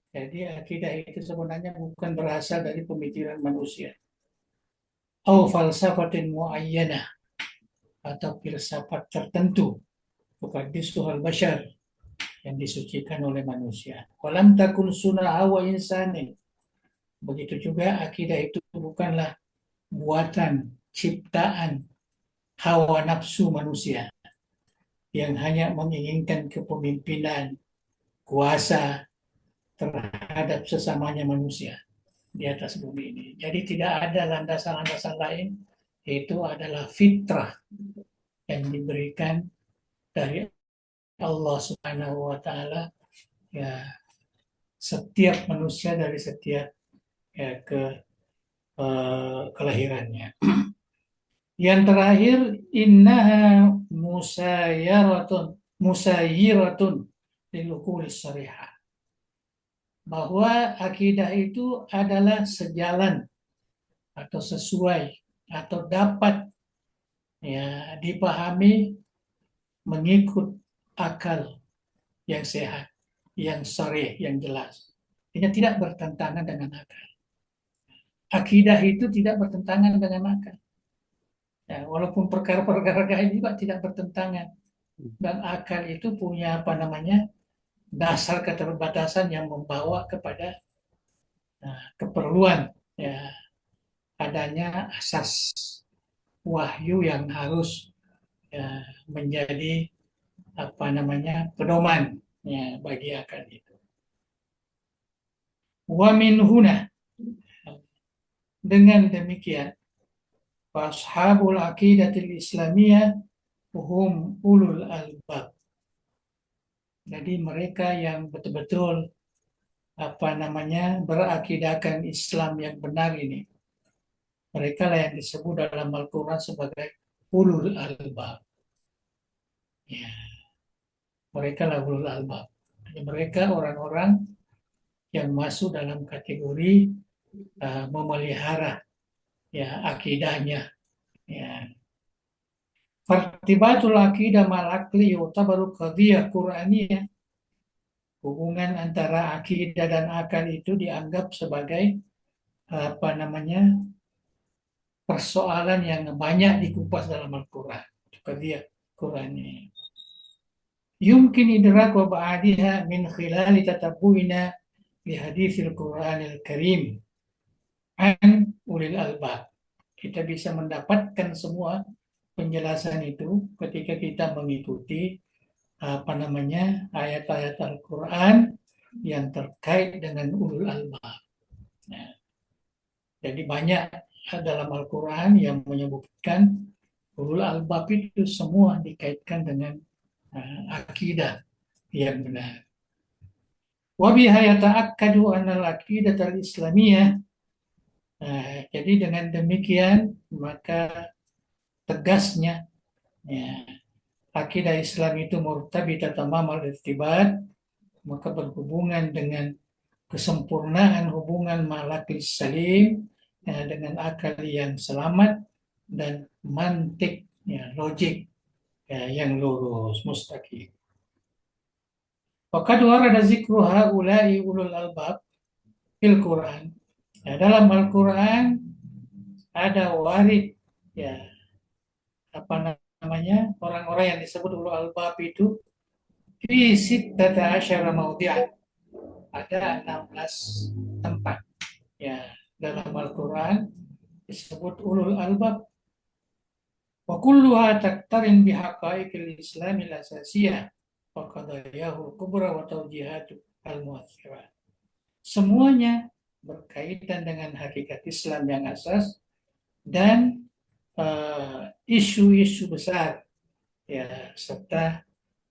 Jadi akidah itu sebenarnya bukan berasal dari pemikiran manusia. Au falsafatin muayyanah, atau filsafat tertentu, bukan disuhal basyar, yang disucikan oleh manusia. Walam takun sunnah hawa insani. Begitu juga akidah itu bukanlah buatan, ciptaan hawa nafsu manusia yang hanya menginginkan kepemimpinan, kuasa terhadap sesamanya manusia di atas bumi ini. Jadi tidak ada landasan-landasan lain, itu adalah fitrah yang diberikan dari Allah Subhanahu wa taala, ya, setiap manusia dari setiap, ya, kelahirannya. Yang terakhir, innaha musayyiratun lilukulis syariah, bahwa akidah itu adalah sejalan atau sesuai atau dapat, ya, dipahami mengikut akal yang sehat, yang sharih, yang jelas. Ini tidak bertentangan dengan akal. Akidah itu tidak bertentangan dengan akal. Ya, walaupun perkara-perkara gaib juga tidak bertentangan. Dan akal itu punya apa namanya dasar keterbatasan yang membawa kepada keperluan ya adanya asas wahyu yang harus ya, menjadi apa namanya pedoman ya bagi akal itu. Wa min huna, dengan demikian ashabul aqidatil islamiyah hum ulul albab. Jadi mereka yang betul-betul apa namanya berakidahkan Islam yang benar ini, mereka lah yang disebut dalam Al-Quran sebagai ulul albab. Ya, mereka lah ulul albab. Jadi mereka orang-orang yang masuk dalam kategori memelihara ya akidahnya. Ya. Fartibatul aqidah mal akli yutabaru qadhiyah Qur'aniyah. Hubungan antara akidah dan akal itu dianggap sebagai apa namanya persoalan yang banyak dikupas dalam Al-Quran. Qadhiyah Qur'aniyah. Yumkin idrak wa ba'adiha min khilali tatabuina li hadithil Qur'anil Karim an ulil albab. Kita bisa mendapatkan semua penjelasan itu ketika kita mengikuti apa namanya ayat-ayat Al-Quran yang terkait dengan ulul albab. Nah, jadi banyak dalam Al-Quran yang menyebutkan ulul albab itu semua dikaitkan dengan akidah yang benar. Wabiha yata'akkadu anna al-aqidah al-islamiyah. Jadi dengan demikian maka tegasnya ya, akidah Islam itu murtabita tamamal irtibat, maka berhubungan dengan kesempurnaan hubungan malakil salim ya, dengan akal yang selamat dan mantik ya, logik ya, yang lurus mustaqim. Waqad warada zikru haula'i ulul albab fil Quran. Ya, dalam Al-Quran ada warid ya apa namanya orang-orang yang disebut ulul albab itu fi sittata asyara mawdi'an, ada 16 tempat ya dalam Al-Quran disebut ulul albab wa kulluha taktarin bihaqaiqil islamil asasiyah wa qadayahul kubra wa tawjihatu al-muathirah. Semuanya berkaitan dengan hakikat Islam yang asas dan isu-isu besar ya serta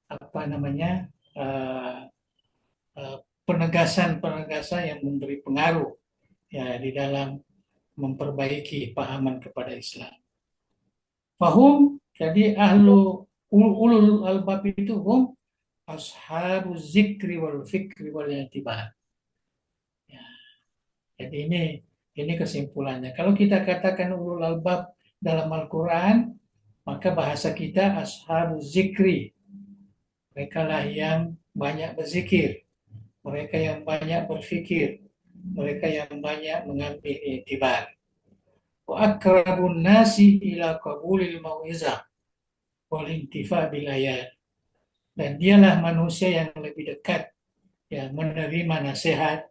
apa namanya penegasan-penegasan yang memberi pengaruh ya di dalam memperbaiki pahaman kepada Islam. Fahum, jadi ulul albab itu hum ashabu zikri wal fikri wal i'tibar. Ya, jadi ini kesimpulannya. Kalau kita katakan ulul albab dalam Al-Quran, maka bahasa kita ashabu zikri. Mereka lah yang banyak berzikir, mereka yang banyak berfikir, mereka yang banyak mengambil i'tibar. Wa akrabun nasi ila qabulil mau'izah wal intifa bil ayat. Dan dialah manusia yang lebih dekat ya menerima nasihat,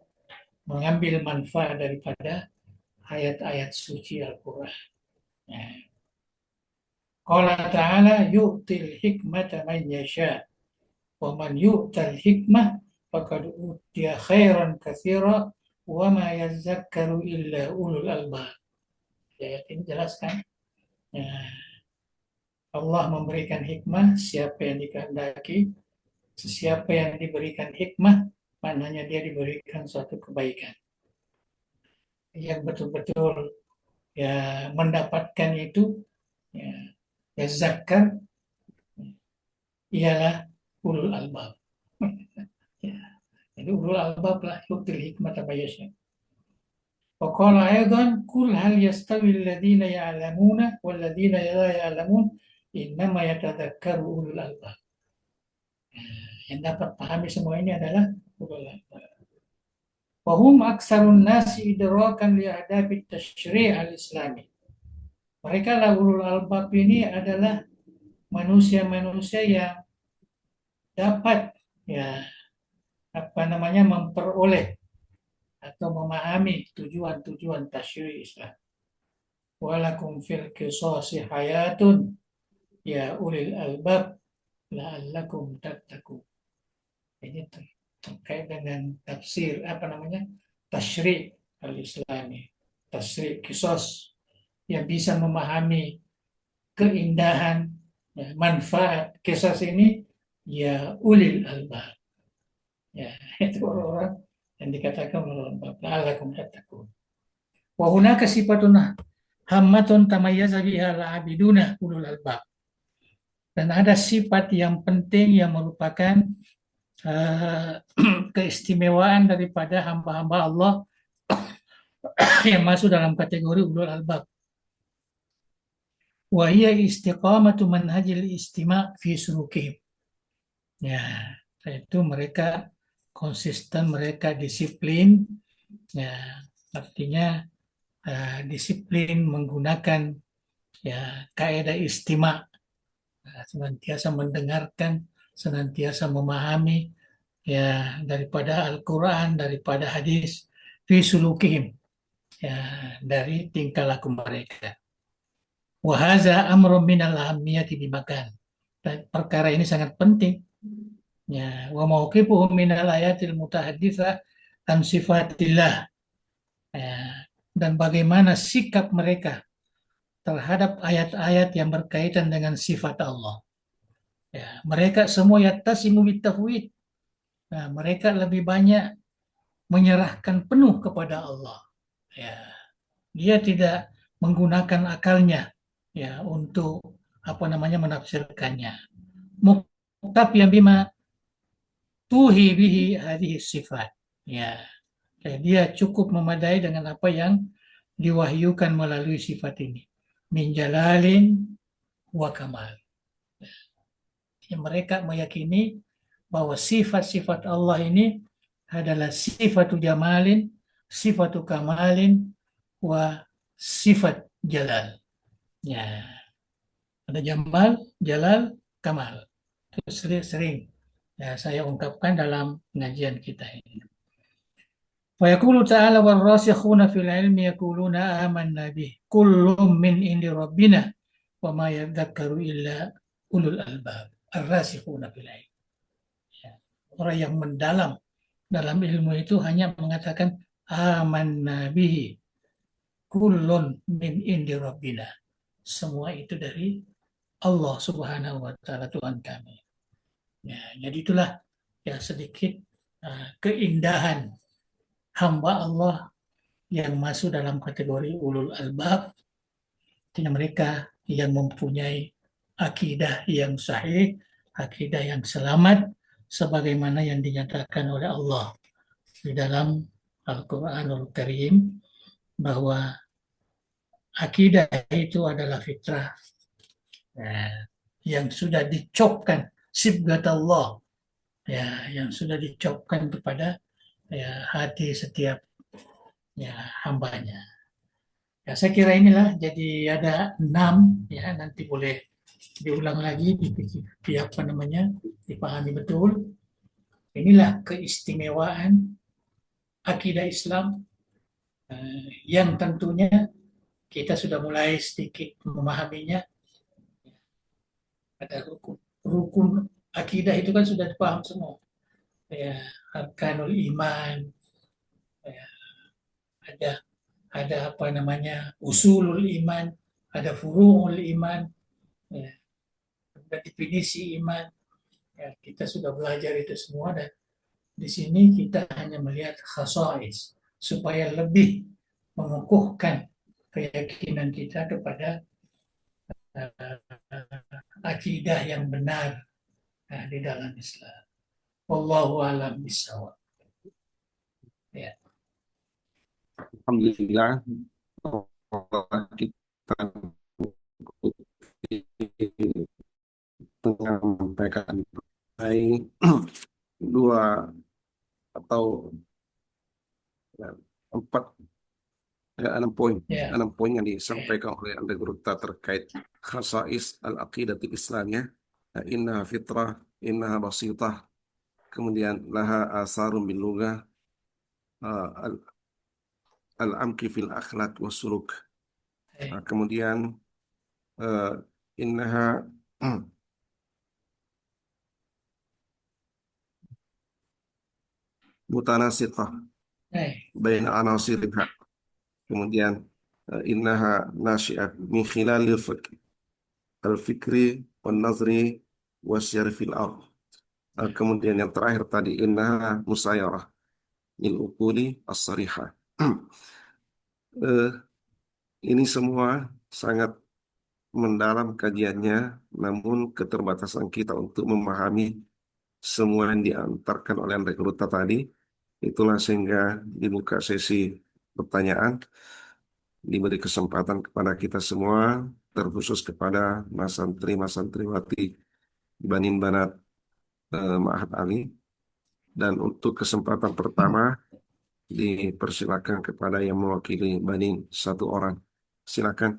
mengambil manfaat daripada ayat-ayat suci Al-Quran. Ya. Qala ta'ala yu'til hikmata man yasha wa man yu'tal hikmah faqad utiya khairan katsira wa ma yazakkaru illa ulul albab. Ayat ini jelaskan ya, Allah memberikan hikmah siapa yang dikehendaki, siapa yang diberikan hikmah maknanya dia diberikan suatu kebaikan yang betul-betul ya mendapatkan itu ya, ya zakat ialah ulul albab. Ya. Jadi ulul albab lah yu'til hikmata man yasha. Wa qala aidan kul hal yastawi alladhina ya'lamuna wal ladzina la ya'lamun Innama yatadzakkaru ulul albab. Yang dapat pahami semua ini adalah ulul albab. Wahum aksarun nasi idrakan li adabi tasyri' al-islami. Mereka lah ulul albab ini adalah manusia-manusia yang dapat ya apa namanya memperoleh atau memahami tujuan-tujuan tasyri' Islam. Walakum fil qisasi hayatun ya ulil albab la'allakum tattaqun. Ini terkait dengan tafsir apa namanya tasyri' al-Islami, tasyri' qisas yang bisa memahami keindahan, ya, manfaat qisas ini ya ulil albab. Ya, itu orang-orang yang dikatakan ulul albab. La'allakum tattaqun. Wa hunaka sifatun hammatun tamayyaza biha al-abiduna ulul albab. Dan ada sifat yang penting yang merupakan keistimewaan daripada hamba-hamba Allah yang masuk dalam kategori ulul albab. Wa hiya istiqamatu manhajil istima' fi sulukihim. Ya, yaitu mereka konsisten, mereka disiplin. Ya, artinya disiplin menggunakan ya kaidah istima', senantiasa mendengarkan, senantiasa memahami ya daripada Al-Quran, daripada hadis, fi sulukihim, ya dari tingkah laku mereka. Wahaza amrun minal ahamiyati bimakan. Dan perkara ini sangat penting. Ya, wa mauqifuhum minal ayatil mutahadditsah an sifatillah. Ya, dan bagaimana sikap mereka terhadap ayat-ayat yang berkaitan dengan sifat Allah. Ya, mereka semua yattasimu bitafwid. Nah, mereka lebih banyak menyerahkan penuh kepada Allah. Ya, dia tidak menggunakan akalnya ya untuk apa namanya menafsirkannya. Muktafiyan bima tuhi bihi hadhihi sifat. Ya, dia cukup memadai dengan apa yang diwahyukan melalui sifat ini. Min jalalin wa kamal. Ya, mereka meyakini bahwa sifat-sifat Allah ini adalah sifatu jamalin, sifatu kamalin, wa sifat jalal. Ya, ada jamal, jalal, kamal. Itu sering ya, saya ungkapkan dalam pengajian kita ini. Wa yaqulu ta'ala wal rasikhuna fil ilmi yaquluna amanna bih kullum min indi rabbina wa ma yadhakkaru illa ulul albab. Ar-rasikhuna fil ilmi. Ya, orang yang mendalam dalam ilmu itu hanya mengatakan amanna bihi kullun min indi rabbina. Semua itu dari Allah Subhanahu wa taala Tuhan kami. Ya, jadi itulah ya sedikit keindahan hamba Allah yang masuk dalam kategori ulul albab. Artinya mereka yang mempunyai akidah yang sahih, akidah yang selamat, sebagaimana yang dinyatakan oleh Allah di dalam Al-Quranul Karim bahwa akidah itu adalah fitrah yang sudah dicopkan sibgat Allah, ya yang sudah dicopkan kepada ya hati setiap ya hambanya. Ya saya kira inilah jadi ada 6 ya, nanti boleh diulang lagi di apa namanya dipahami betul. Inilah keistimewaan akidah Islam yang tentunya kita sudah mulai sedikit memahaminya. Ada rukun akidah itu kan sudah dipaham semua. Ya, arkanul iman, ya, ada apa namanya usulul iman, ada furu'ul iman, ya, ada definisi iman. Ya, kita sudah belajar itu semua dan di sini kita hanya melihat khasais supaya lebih mengukuhkan keyakinan kita kepada akidah yang benar di dalam Islam. Wallahu a'lam bishawab. Ya. Alhamdulillah kita menyampaikan baik dua atau ya, empat enam poin, Ya, 6 poin yang oke. disampaikan oleh Anda Gurta terkait khasais al-aqidatul Islamiyah. Innaha fitrah, innaha basitah, kemudian laha asarun bil lughah, al-amki fil akhlaq wasuluk. Baik, Kemudian eh, innaha mutanasiqah baik, baina anasiriha. Kemudian innaha nasyi'at min khilalil al-fikri wan nazri wasyari fil ard. Kemudian yang terakhir tadi innaha musayarah lil uquli as-sarihah. Eh, ini semua sangat mendalam kajiannya, namun keterbatasan kita untuk memahami semua yang diantarkan oleh Andre Ruta tadi, itulah sehingga dibuka sesi pertanyaan, diberi kesempatan kepada kita semua, terkhusus kepada Mas Santri, Mas Santriwati Banin Banat Ma'had Ali. Dan untuk kesempatan pertama, dipersilakan kepada yang mewakili Banin satu orang. Silakan.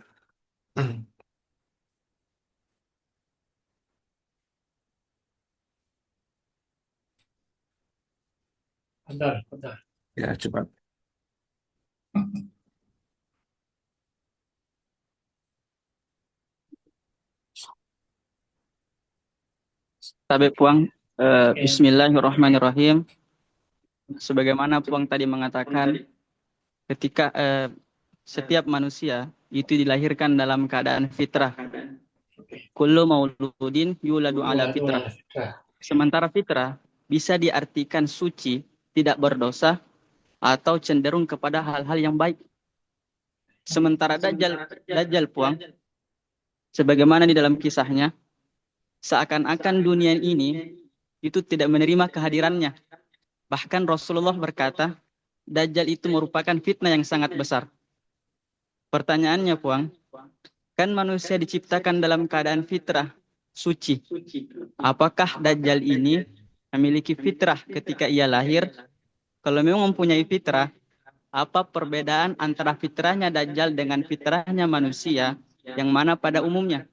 benar, benar. Ya, cepat. Tabe Puang, Oke, Bismillahirrahmanirrahim. Sebagaimana Puang tadi mengatakan, ketika setiap manusia itu dilahirkan dalam keadaan fitrah. oke. Kullu mauludin yuladu Dua, ala dua, fitrah. fitrah. Sementara fitrah bisa diartikan suci, tidak berdosa, atau cenderung kepada hal-hal yang baik. Sementara Dajjal Puang, sebagaimana di dalam kisahnya, seakan-akan dunia ini itu tidak menerima kehadirannya. Bahkan Rasulullah berkata, Dajjal itu merupakan fitnah yang sangat besar. Pertanyaannya, Puang, kan manusia diciptakan dalam keadaan fitrah, suci. Apakah Dajjal ini memiliki fitrah ketika ia lahir? Kalau memang mempunyai fitrah, apa perbedaan antara fitrahnya Dajjal dengan fitrahnya manusia yang mana pada umumnya?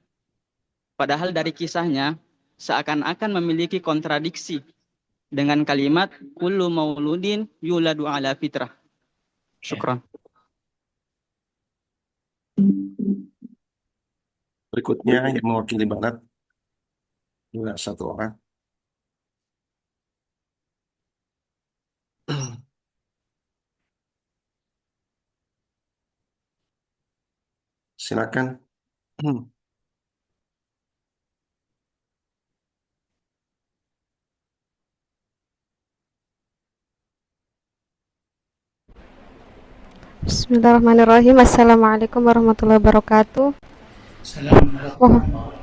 Padahal dari kisahnya, seakan-akan memiliki kontradiksi dengan kalimat kullu mauludin yuladu ala fitrah. Oke. Syukran. Berikutnya yang mewakili Banat juga satu orang. Silakan. Bismillahirrahmanirrahim. Assalamualaikum warahmatullahi wabarakatuh. Assalamualaikum Mohon, warahmatullahi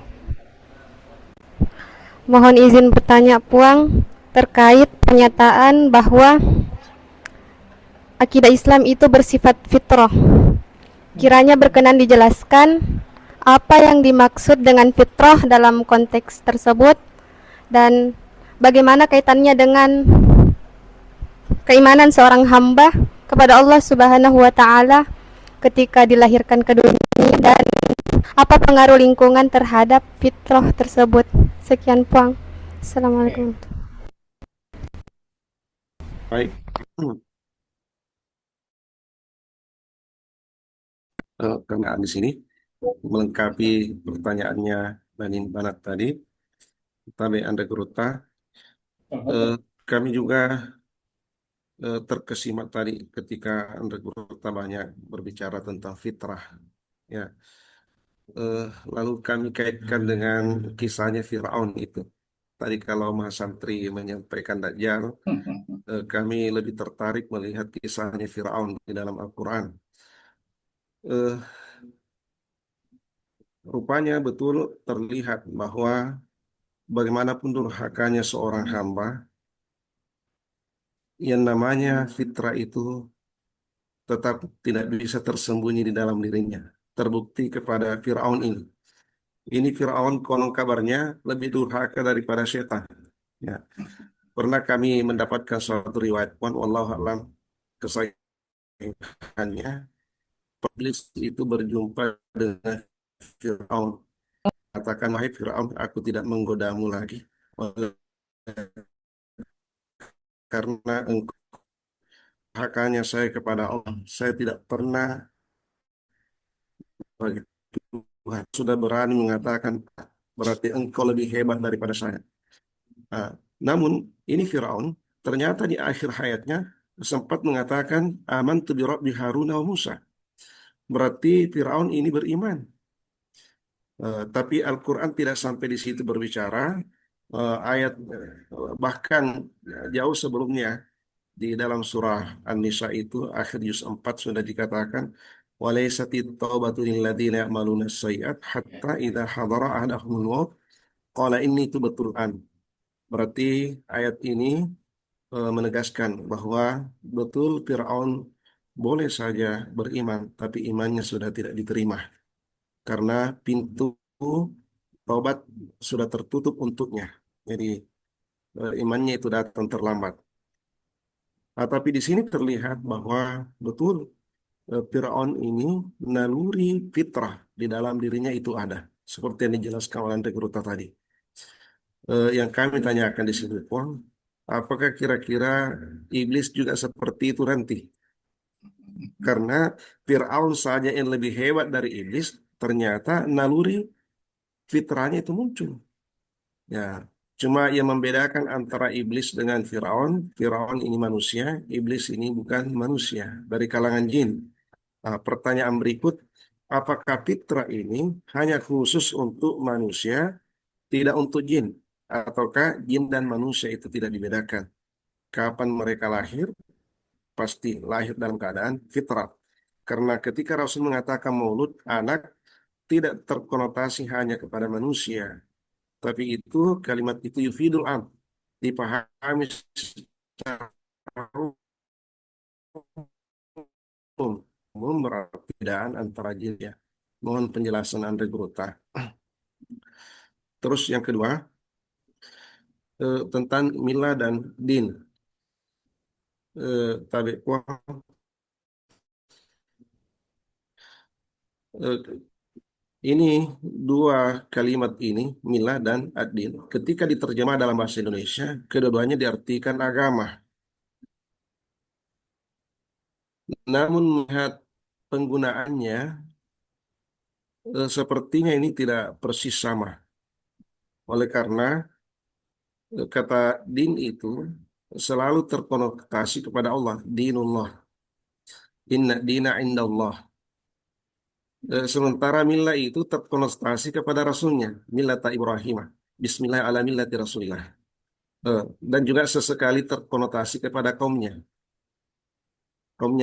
mohon izin bertanya Puang terkait pernyataan bahwa akidah Islam itu bersifat fitrah. Kiranya berkenan dijelaskan apa yang dimaksud dengan fitrah dalam konteks tersebut dan bagaimana kaitannya dengan keimanan seorang hamba kepada Allah Subhanahu wa taala ketika dilahirkan ke dunia ini dan apa pengaruh lingkungan terhadap fitrah tersebut. Sekian Puang. Assalamualaikum. Baik. Kami di sini melengkapi pertanyaannya Banin Banat tadi. Tabe Anda Geruta. wabarakatuh. Eh, Kami juga terkesima tadi ketika Anda Geruta banyak berbicara tentang fitrah. Ya, Eh, lalu kami kaitkan dengan kisahnya Firaun itu. Tadi kalau Mas Santri menyampaikan Dajjal, kami lebih tertarik melihat kisahnya Firaun di dalam Al-Quran. Eh, Rupanya betul terlihat bahwa bagaimanapun durhakanya seorang hamba, yang namanya fitrah itu tetap tidak bisa tersembunyi di dalam dirinya. Terbukti kepada Firaun ini. Ini Fir'aun konon kabarnya lebih durhaka daripada setan. Ya. Pernah kami mendapatkan suatu riwayat, wallahu a'lam kesahihannya, iblis itu berjumpa dengan Fir'aun. Katakan, wahai Fir'aun, aku tidak menggodamu lagi. Oleh karena engkau hakanya saya kepada Allah. Saya tidak pernah bagi Tuhan. Sudah berani mengatakan, berarti engkau lebih hebat daripada saya. Nah, namun ini Firaun ternyata di akhir hayatnya sempat mengatakan amantu bi Rabbi Haruna wa Musa. Berarti Firaun ini beriman. Tapi Al-Quran tidak sampai di situ berbicara. Bahkan jauh sebelumnya di dalam surah An-Nisa itu akhir juz 4 sudah dikatakan walaisatit taubatu lil ladzina ya'maluna sayyi'at hatta idza hadara ahaduhumul maut qala inni tubtu an. Berarti ayat ini menegaskan bahwa betul Firaun boleh saja beriman tapi imannya sudah tidak diterima karena pintu taubat sudah tertutup untuknya. Jadi imannya itu datang terlambat. Nah, tapi di sini terlihat bahwa betul Fir'aun ini naluri fitrah di dalam dirinya itu ada. Seperti yang dijelaskan oleh Ante Gruta tadi. Yang kami tanyakan di sini pun, apakah kira-kira iblis juga seperti itu nanti? Karena Fir'aun saja yang lebih hebat dari iblis, ternyata naluri fitrahnya itu muncul. Ya, cuma yang membedakan antara iblis dengan Fir'aun, Fir'aun ini manusia, iblis ini bukan manusia, dari kalangan jin. Nah, pertanyaan berikut, apakah fitrah ini hanya khusus untuk manusia, tidak untuk jin? Ataukah jin dan manusia itu tidak dibedakan? Kapan mereka lahir? Pasti lahir dalam keadaan fitrah. Karena ketika Rasul mengatakan maulud, anak tidak terkonotasi hanya kepada manusia, tapi itu kalimat itu yufidul am, dipahami secara umum berarti perbedaan antara jin ya. Mohon penjelasan Andre Grota. Terus yang kedua tentang Mila dan Din. Tabi ini dua kalimat ini Mila dan Ad-Din ketika diterjemah dalam bahasa Indonesia kedua-duanya diartikan agama. Namun melihat penggunaannya sepertinya ini tidak persis sama. Oleh karena kata din itu selalu terkonotasi kepada Allah, dinullah. Inna dina indallah. Sementara milah itu terkonotasi kepada Rasulnya, millata Ibrahim. Bismillah ala millati Rasulillah. Dan juga sesekali terkonotasi kepada kaumnya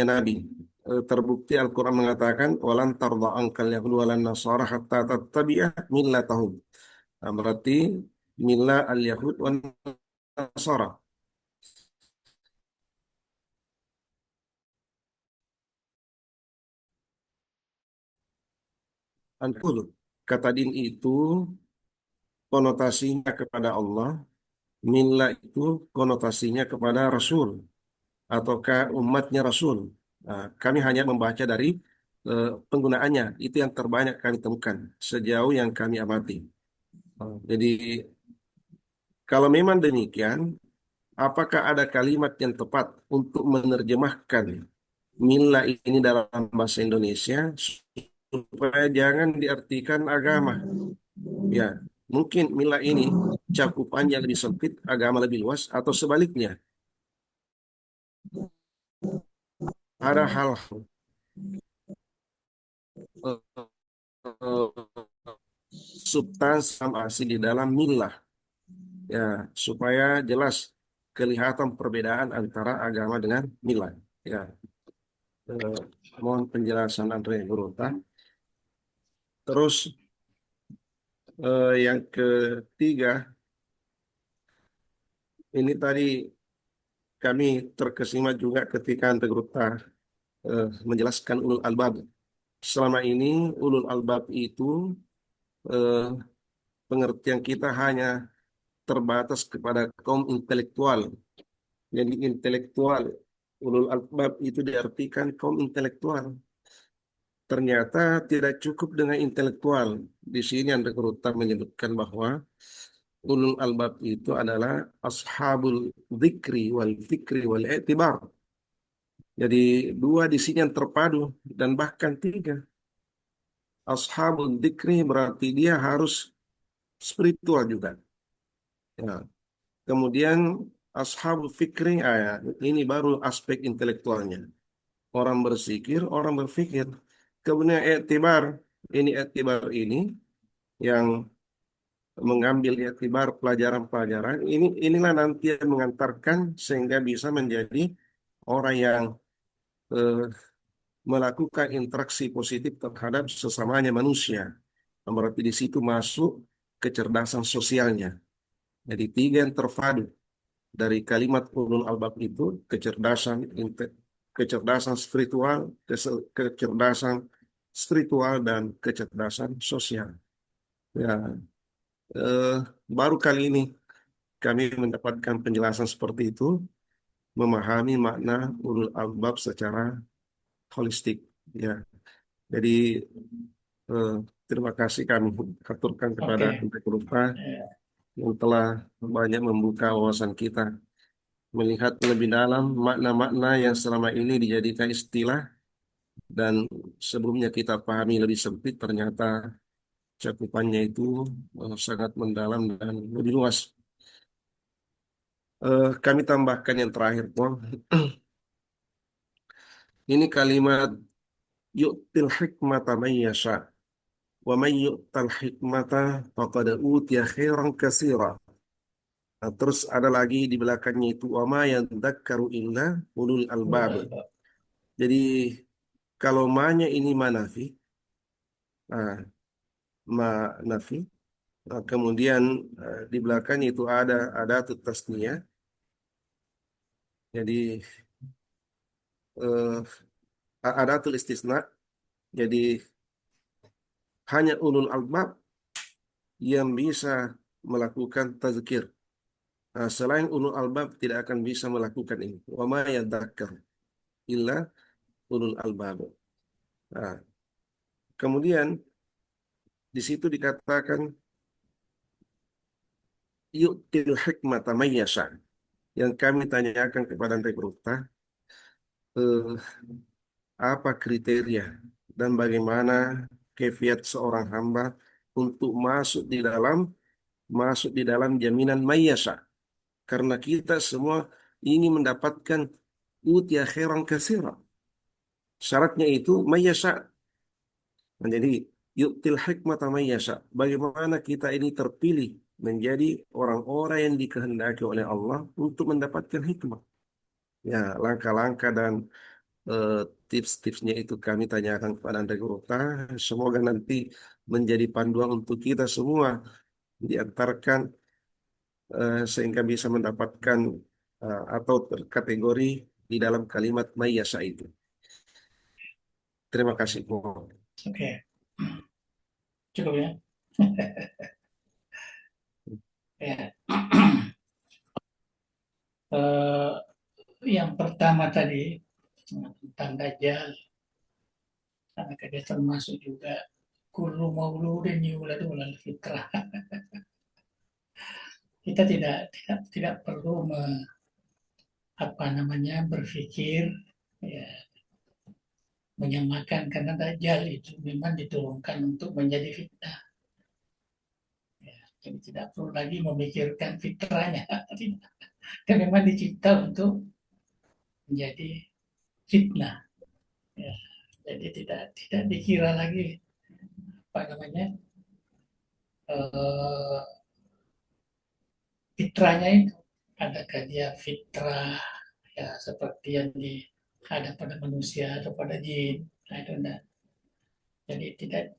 Nabi. Terbukti Al-Quran mengatakan, walan tarda angkal yahud walan nasara hatta tattabi'a millatahum. Nah, berarti millah al-yahud wan nasara. Antul. Kata din itu konotasinya kepada Allah, millah itu konotasinya kepada Rasul ataukah umatnya Rasul. Nah, kami hanya membaca dari penggunaannya, itu yang terbanyak kami temukan sejauh yang kami amati. Jadi kalau memang demikian, apakah ada kalimat yang tepat untuk menerjemahkan millah ini dalam bahasa Indonesia supaya jangan diartikan agama? Ya, mungkin milah ini cakupannya lebih sempit, agama lebih luas, atau sebaliknya. Ada hal substansi asli di dalam milah, ya, supaya jelas kelihatan perbedaan antara agama dengan milah. Ya, eh, mohon penjelasan Andre Gurota. Terus yang ketiga, ini tadi kami terkesima juga ketika Andre Gurota menjelaskan ulul albab. Selama ini ulul albab itu eh, pengertian kita hanya terbatas kepada kaum intelektual. Jadi intelektual, ulul albab itu diartikan kaum intelektual. Ternyata tidak cukup dengan intelektual. Di sini Anda Keruta menyebutkan bahwa ulul albab itu adalah ashabul dzikri wal fikri wal i'tibar. Jadi dua di sini yang terpadu dan bahkan tiga. Ashabul dzikri berarti dia harus spiritual juga. Ya. Kemudian ashabul fikri, ya, ini baru aspek intelektualnya. Orang bersikir, orang berpikir. Kemudian i'tibar, ini yang mengambil i'tibar pelajaran-pelajaran inilah nanti yang mengantarkan sehingga bisa menjadi orang yang eh, melakukan interaksi positif terhadap sesamanya manusia. Berarti di situ masuk kecerdasan sosialnya. Jadi tiga yang terpadu dari kalimat ulul albab itu kecerdasan spiritual, kecerdasan spiritual dan kecerdasan sosial. Ya, eh, baru kali ini kami mendapatkan penjelasan seperti itu, memahami makna ulul albab secara holistik. Ya, jadi eh, terima kasih kami aturkan kepada Oke. Ente Lupa Ya. yang telah banyak membuka wawasan kita, melihat lebih dalam makna-makna yang selama ini dijadikan istilah dan sebelumnya kita pahami lebih sempit, ternyata cakupannya itu sangat mendalam dan lebih luas. Kami tambahkan yang terakhir, Paul. Ini kalimat yu'til hikmata man yasha wa man yu'tal hikmata faqad utiya khairan katsira. Nah, terus ada lagi di belakangnya itu wa ma yadzakkaru illa ulul albab. Jadi kalau ma-nya ini manafi, nah, ma nafi, nah, kemudian di belakangnya itu ada tasniyah. Jadi ada istisna. Jadi hanya ulul albab yang bisa melakukan tazkir. Nah, selain ulul albab tidak akan bisa melakukan ini. Wa ma yadzakkar illa ulul albab. Nah, kemudian di situ dikatakan yu'til hikmata may yasha. Yang kami tanyakan kepada mereka, eh, apa kriteria dan bagaimana kefiat seorang hamba untuk masuk di dalam jaminan may yasha. Karena kita semua ingin mendapatkan utia khairan katsira. Syaratnya itu may yasha. Menjadi yu'til hikmata may yasha. Bagaimana kita ini terpilih menjadi orang-orang yang dikehendaki oleh Allah untuk mendapatkan hikmah. Ya, langkah-langkah dan eh, tips-tipsnya itu kami tanyakan kepada Anda Gurota. Semoga nanti menjadi panduan untuk kita semua diantarkan sehingga bisa mendapatkan atau terkategori di dalam kalimat mayyasa itu. Terima kasih, Bu. Oke. Cukup ya. Ya. Eh, yang pertama tadi tentang Dajjal, karena dia termasuk juga kullu mauludin yuladu alal fitrah. Kita tidak perlu berpikir ya, menyamakan karena Dajjal itu memang diturunkan untuk menjadi fitnah. Ya, jadi tidak perlu lagi memikirkan fitrahnya. Dia memang dicipta untuk menjadi fitnah. Ya, jadi tidak dikira lagi apa namanya eh, fitrahnya itu. Adakah dia fitrah ya seperti yang ada pada manusia atau pada jin? Nah, itu enggak. Jadi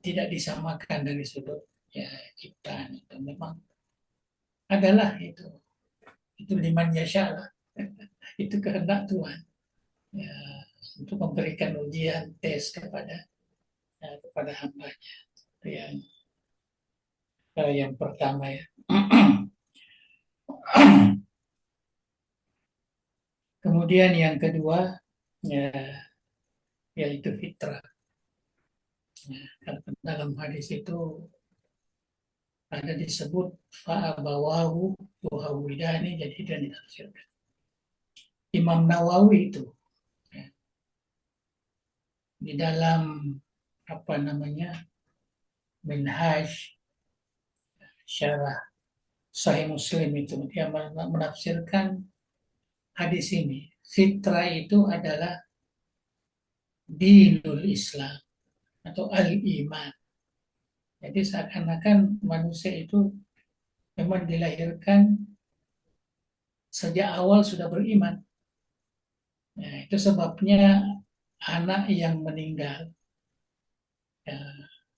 tidak disamakan dari sudut ya ciptaan itu memang adalah itu liman yasha lah. Itu kehendak Tuhan ya, untuk memberikan ujian tes kepada hambanya. Itu yang yang pertama ya. Kemudian yang kedua ya, yaitu fitrah. Ya, dalam hadis itu ada disebut fa'abawahu yuhawidani, jadi dia ditafsirkan. Imam Nawawi itu ya, di dalam apa namanya Minhaj Syarah Sahih Muslim itu dia menafsirkan hadis ini. Fitrah itu adalah dinul Islam atau al-iman. Jadi seakan-akan manusia itu memang dilahirkan sejak awal sudah beriman. Ya, itu sebabnya anak yang meninggal, ya,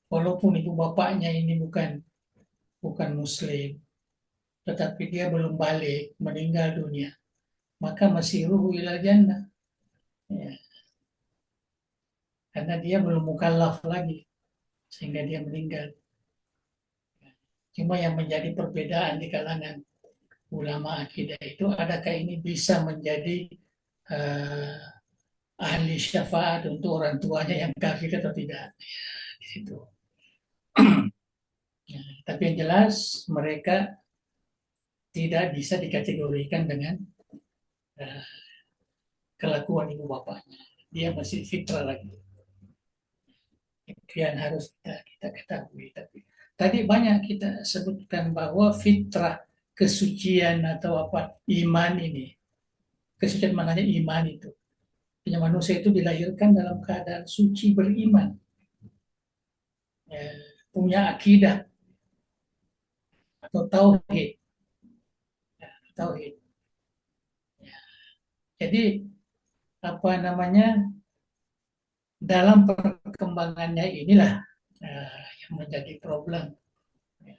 walaupun ibu bapaknya ini bukan Muslim, tetapi dia belum balik, meninggal dunia, maka masih ruhu ilal jannah. Ya, karena dia belum mukallaf lagi, sehingga dia meninggal. Cuma yang menjadi perbedaan di kalangan ulama akidah itu, adakah ini bisa menjadi uh, ahli syafaat untuk orang tuanya yang kafir atau tidak? Ya, di situ. Ya, tapi yang jelas mereka tidak bisa dikategorikan dengan uh, kelakuan ibu bapaknya. Dia masih fitrah lagi. Itu yang harus kita ketahui. Tapi tadi banyak kita sebutkan bahwa fitrah, kesucian atau apa iman ini, kesucian mananya iman itu. Punya manusia itu dilahirkan dalam keadaan suci beriman, ya, punya akidah atau tauhid, ya, tauhid. Ya. Jadi apa namanya dalam perkembangannya inilah yang menjadi problem, ya.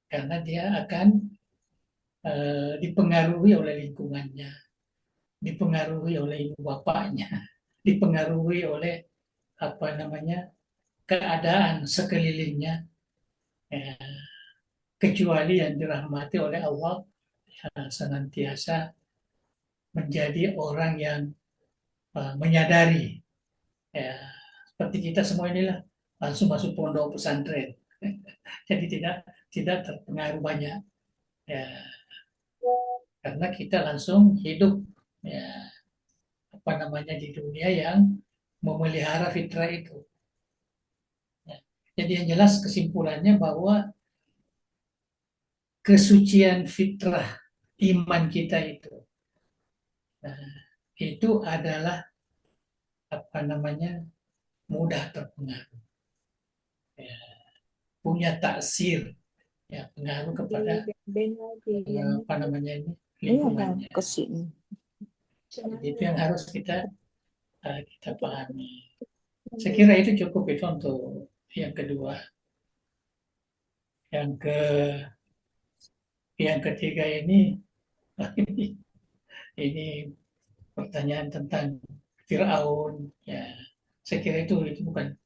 Karena dia akan dipengaruhi oleh lingkungannya, dipengaruhi oleh ibu bapaknya, dipengaruhi oleh apa namanya keadaan sekelilingnya, ya, kecuali yang dirahmati oleh Allah, ya, senantiasa menjadi orang yang menyadari, ya, seperti kita semua inilah langsung masuk pondok pesantren, jadi tidak terpengaruh banyak, ya, karena kita langsung hidup, ya, apa namanya di dunia yang memelihara fitrah itu. Ya. Jadi yang jelas kesimpulannya bahwa kesucian fitrah iman kita itu, nah, itu adalah apa namanya mudah terpengaruh, ya, punya taksir, ya, pengaruh kepada apa namanya ini lingkungannya. Jadi itu yang harus kita pahami. Saya kira itu cukup itu untuk yang kedua. Yang ketiga ini ini pertanyaan tentang Firaun. Ya, saya kira itu bukan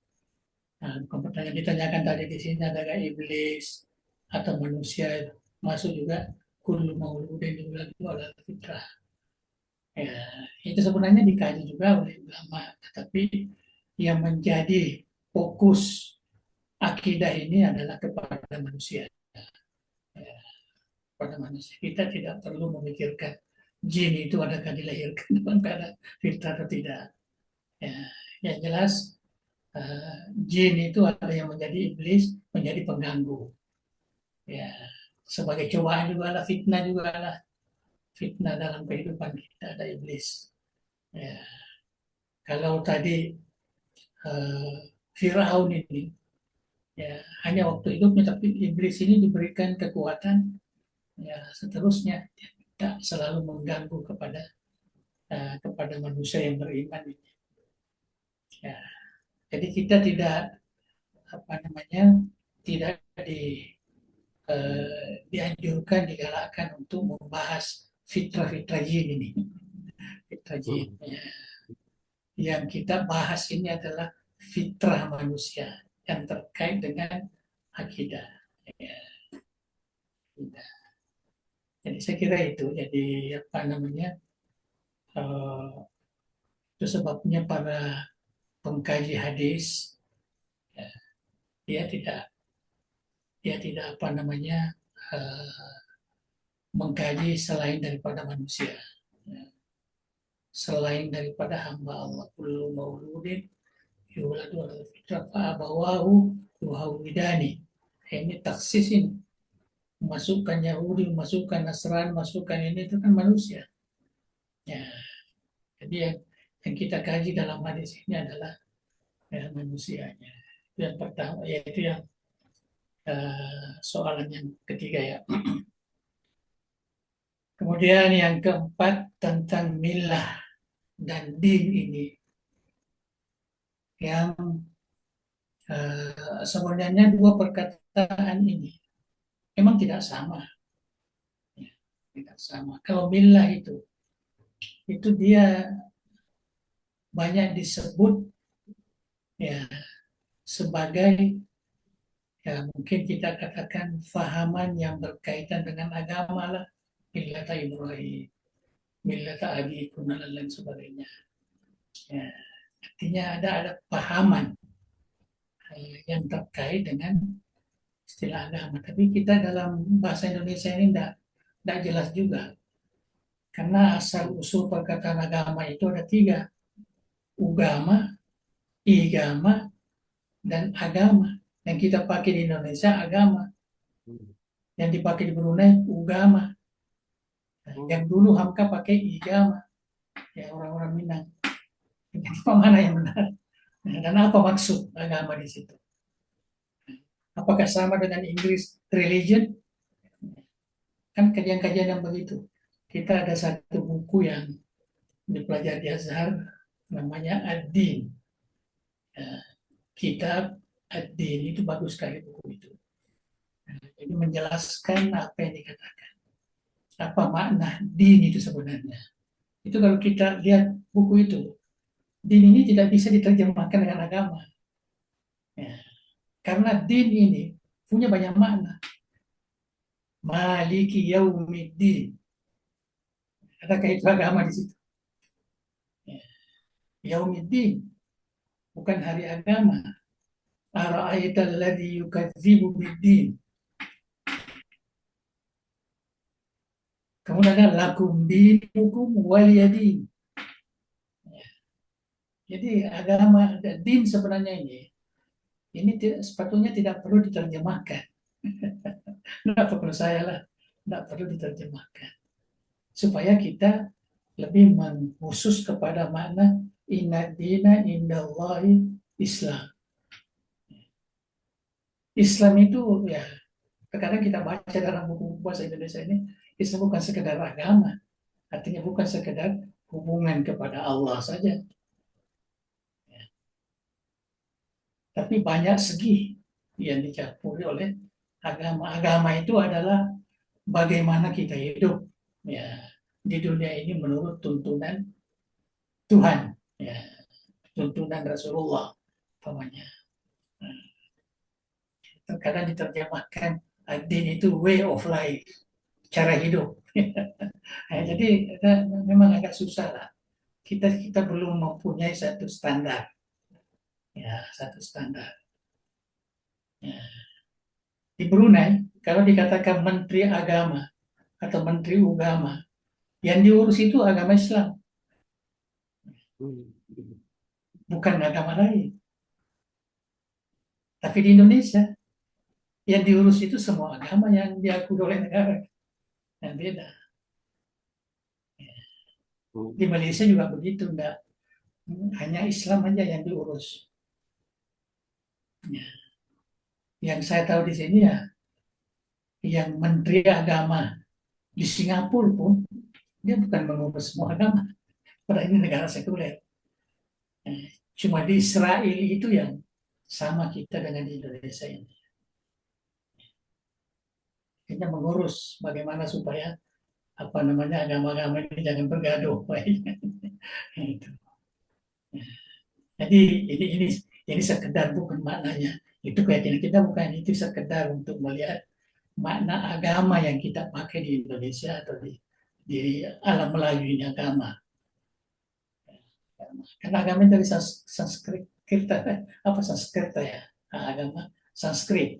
pertanyaan ditanyakan tadi di sini, adakah iblis atau manusia masuk juga kullu mauludin yuladu ala fitrah. Ya, itu sebenarnya dikaji juga oleh ulama, tetapi yang menjadi fokus akidah ini adalah kepada manusia. Ya, pada manusia kita tidak perlu memikirkan jin itu adakah dilahirkan dalam keadaan fitrah atau tidak. Ya, yang jelas jin itu ada yang menjadi iblis, menjadi pengganggu. Ya, sebagai cobaan juga lah, fitnah juga lah. Fitnah dalam kehidupan kita ada iblis. Ya, kalau tadi Firaun ini, ya, hanya waktu hidupnya, tapi iblis ini diberikan kekuatan, ya, seterusnya dia tidak selalu mengganggu kepada manusia yang beriman. Ya, jadi kita tidak apa namanya tidak dianjurkan, digalakkan untuk membahas fitrah-fitrah jin ini. Fitrah jin, ya. Yang kita bahas ini adalah fitrah manusia yang terkait dengan akidah. Ya, tidak. Jadi saya kira itu. Jadi apa namanya? eh, itu sebabnya para pengkaji hadis, ya, dia tidak dia tidak apa namanya, eh, mengkaji selain daripada manusia, ya, selain daripada hamba Allah. Kullu mauludin yuladu ala fitrah fa abawahu yuhawidani. Ini taksis ini. Masukkan Yahudi, masukkan Nasrani, masukkan ini, itu kan manusia. Ya, jadi yang kita kaji dalam hadis ini adalah ya, manusianya. Itu yang pertama, yaitu yang soalan yang ketiga ya. Kemudian yang keempat tentang milah dan din ini yang sebenarnya dua perkataan ini memang tidak sama, ya, tidak sama. Kalau milah itu dia banyak disebut ya sebagai ya mungkin kita katakan fahaman yang berkaitan dengan agama lah, millata Ibrahim, millata abikum dan lain sebagainya. Ya, artinya ada pahaman yang terkait dengan istilah agama. Tapi kita dalam bahasa Indonesia ini tidak jelas juga. Karena asal usul perkataan agama itu ada tiga: ugama, igama, dan agama. Yang kita pakai di Indonesia agama, yang dipakai di Brunei ugama, yang dulu Hamka pakai igama, ya orang-orang Minang. Jadi apa mana yang benar? Dan apa maksud agama di situ? Apakah sama dengan English religion? Kan kajian-kajian yang begitu. Kita ada satu buku yang dipelajari di Azhar, namanya Ad-Din. Ya, kitab Ad-Din itu bagus sekali buku itu. Jadi menjelaskan apa yang dikatakan. Apa makna din itu sebenarnya. Itu kalau kita lihat buku itu, din ini tidak bisa diterjemahkan dengan agama. Ya, karena din ini punya banyak makna. Maliki yaumiddin. Adakah itu agama di situ? Ya. Yaumiddin bukan hari agama. Ara'aital ladzi yukadzibu biddin. Kemudian ada lakum dinukum waliyadin. Ya. Jadi agama dan din sebenarnya ini sepatutnya tidak perlu diterjemahkan. Tidak perlu saya lah, tidak perlu diterjemahkan. Supaya kita lebih khusus kepada makna inna dina indallahi Islam. Islam itu ya terkadang kita baca dalam buku bahasa Indonesia ini, Islam bukan sekedar agama, artinya bukan sekedar hubungan kepada Allah saja, ya. Tapi banyak segi yang dicampuri oleh agama. Agama itu adalah bagaimana kita hidup ya di dunia ini menurut tuntunan Tuhan, ya, tuntunan Rasulullah, umpamanya. Terkadang diterjemahkan din itu way of life, cara hidup. Nah, jadi memang agak susah lah. Kita belum mempunyai satu standar, ya satu standar. Ya. Di Brunei, kalau dikatakan Menteri Agama atau Menteri Ugama, yang diurus itu agama Islam, bukan agama lain. Tapi di Indonesia, yang diurus itu semua agama yang diakui oleh negara, yang beda. Di Malaysia juga begitu, enggak hanya Islam aja yang diurus. Ya. Yang saya tahu di sini ya, yang Menteri Agama di Singapura pun dia bukan mengurus semua agama. Padahal ini negara sekuler. Cuma di Israel itu yang sama kita dengan di Indonesia ini. Kita mengurus bagaimana supaya agama-agama ini jangan bergaduh. Itu. Jadi ini sekedar bukan maknanya Itu keyakinan kita, bukan itu sekedar untuk melihat makna agama yang kita pakai di Indonesia atau di alam Melayu ini agama. Karena agama itu dari Sanskrit, kita apa Sanskerta ya, agama Sanskrit.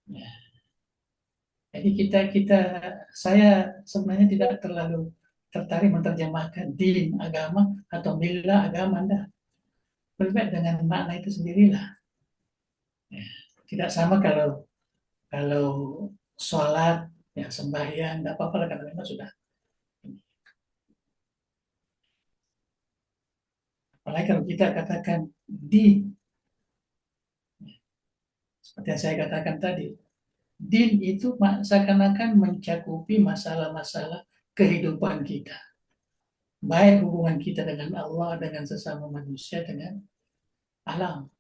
Ya. Jadi saya sebenarnya tidak terlalu tertarik menerjemahkan din agama atau milah agama, enggak. Berbeda dengan makna itu sendirilah. Ya. Tidak sama kalau kalau sholat, ya sembahyang, tidak apa-apa lah, karena memang sudah. Apalagi kalau kita katakan din, seperti yang saya katakan tadi, din itu seakan-akan mencakupi masalah-masalah kehidupan kita. Baik hubungan kita dengan Allah, dengan sesama manusia, dengan alam.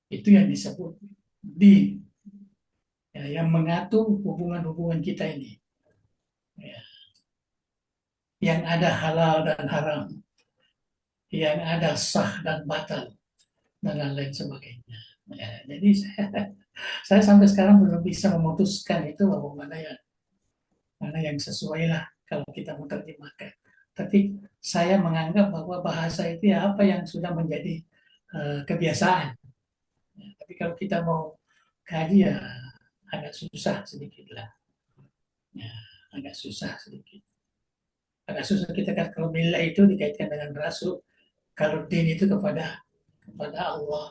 Itu yang disebut din. Ya, yang mengatur hubungan-hubungan kita ini. Ya. Yang ada halal dan haram. Yang ada sah dan batal. Dan lain sebagainya. Ya, jadi saya sampai sekarang belum bisa memutuskan itu bahwa mana yang sesuai lah kalau kita menerjemahkan. Tapi saya menganggap bahwa bahasa itu ya apa yang sudah menjadi kebiasaan. Ya, tapi kalau kita mau kaji ya agak susah sedikit lah. Ya, agak susah sedikit. Agak susah kita kan, kalau milah itu dikaitkan dengan rasul, kalau din itu kepada Allah.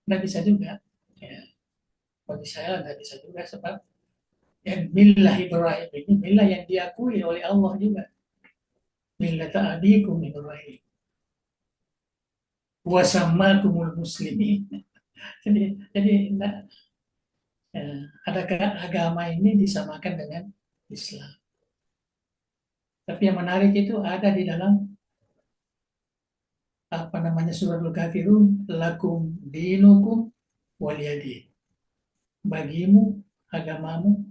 Nggak bisa juga. Ya, bagi saya nggak bisa juga, sebab yang milah Ibrahim ini milah yang diakui oleh Allah juga. Millat abikum Ibrahim wa sammakumul muslimin. Jadi nah, adakah agama ini disamakan dengan Islam? Tapi yang menarik itu ada di dalam apa namanya surat Al-Kafirun, lakum dinukum waliyadi. Bagimu agamamu,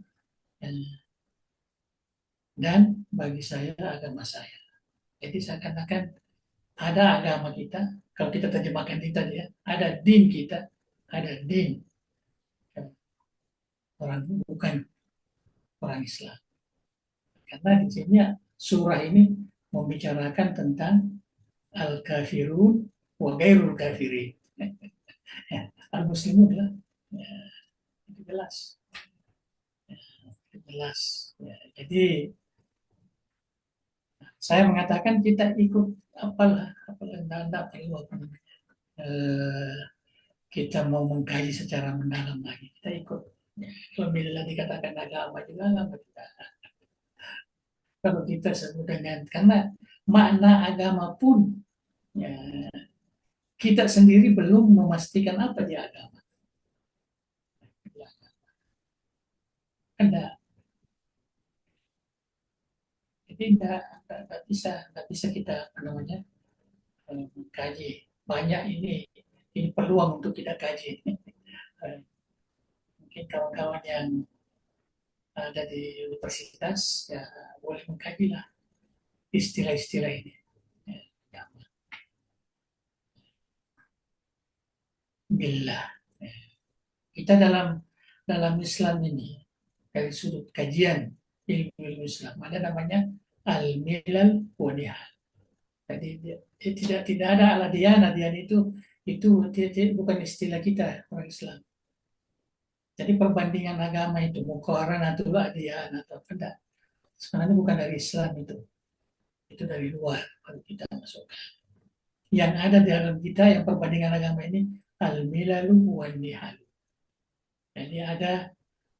dan bagi saya agama saya. Jadi seakan-akan ada agama kita, kalau kita terjemahkan kita ya, ada din kita, ada din orang, bukan orang Islam. Karena di sini surah ini membicarakan tentang al-kafirun wa gairul kafirin. Al-muslimun lah, ya, itu jelas. Ya, itu jelas. Ya, jadi saya mengatakan kita ikut apalah enggak perlu apa namanya. Kita mau mengkaji secara mendalam lagi, kita ikut. Ya, kalau bila dikatakan agama juga agama kita. Kalau kita sebut dengan, karena makna agama pun ya, kita sendiri belum memastikan apa dia agama. Ada. Jadi nggak bisa kita apa namanya kaji. Banyak ini peluang untuk kita kaji. Mungkin kawan-kawan yang ada di universitas ya boleh mengkaji lah istilah-istilah ini. Ya, billah. Kita dalam Islam ini, dari sudut kajian ilmu Islam, ada namanya al-milal wa nihal. Jadi tidak ada al-adiyan itu bukan istilah kita orang Islam. Jadi perbandingan agama itu muqaranah atau adiyan atau tidak, sebenarnya bukan dari Islam itu dari luar baru kita masukkan. Yang ada di dalam kita yang perbandingan agama ini al-milalu wa nihal. Jadi ada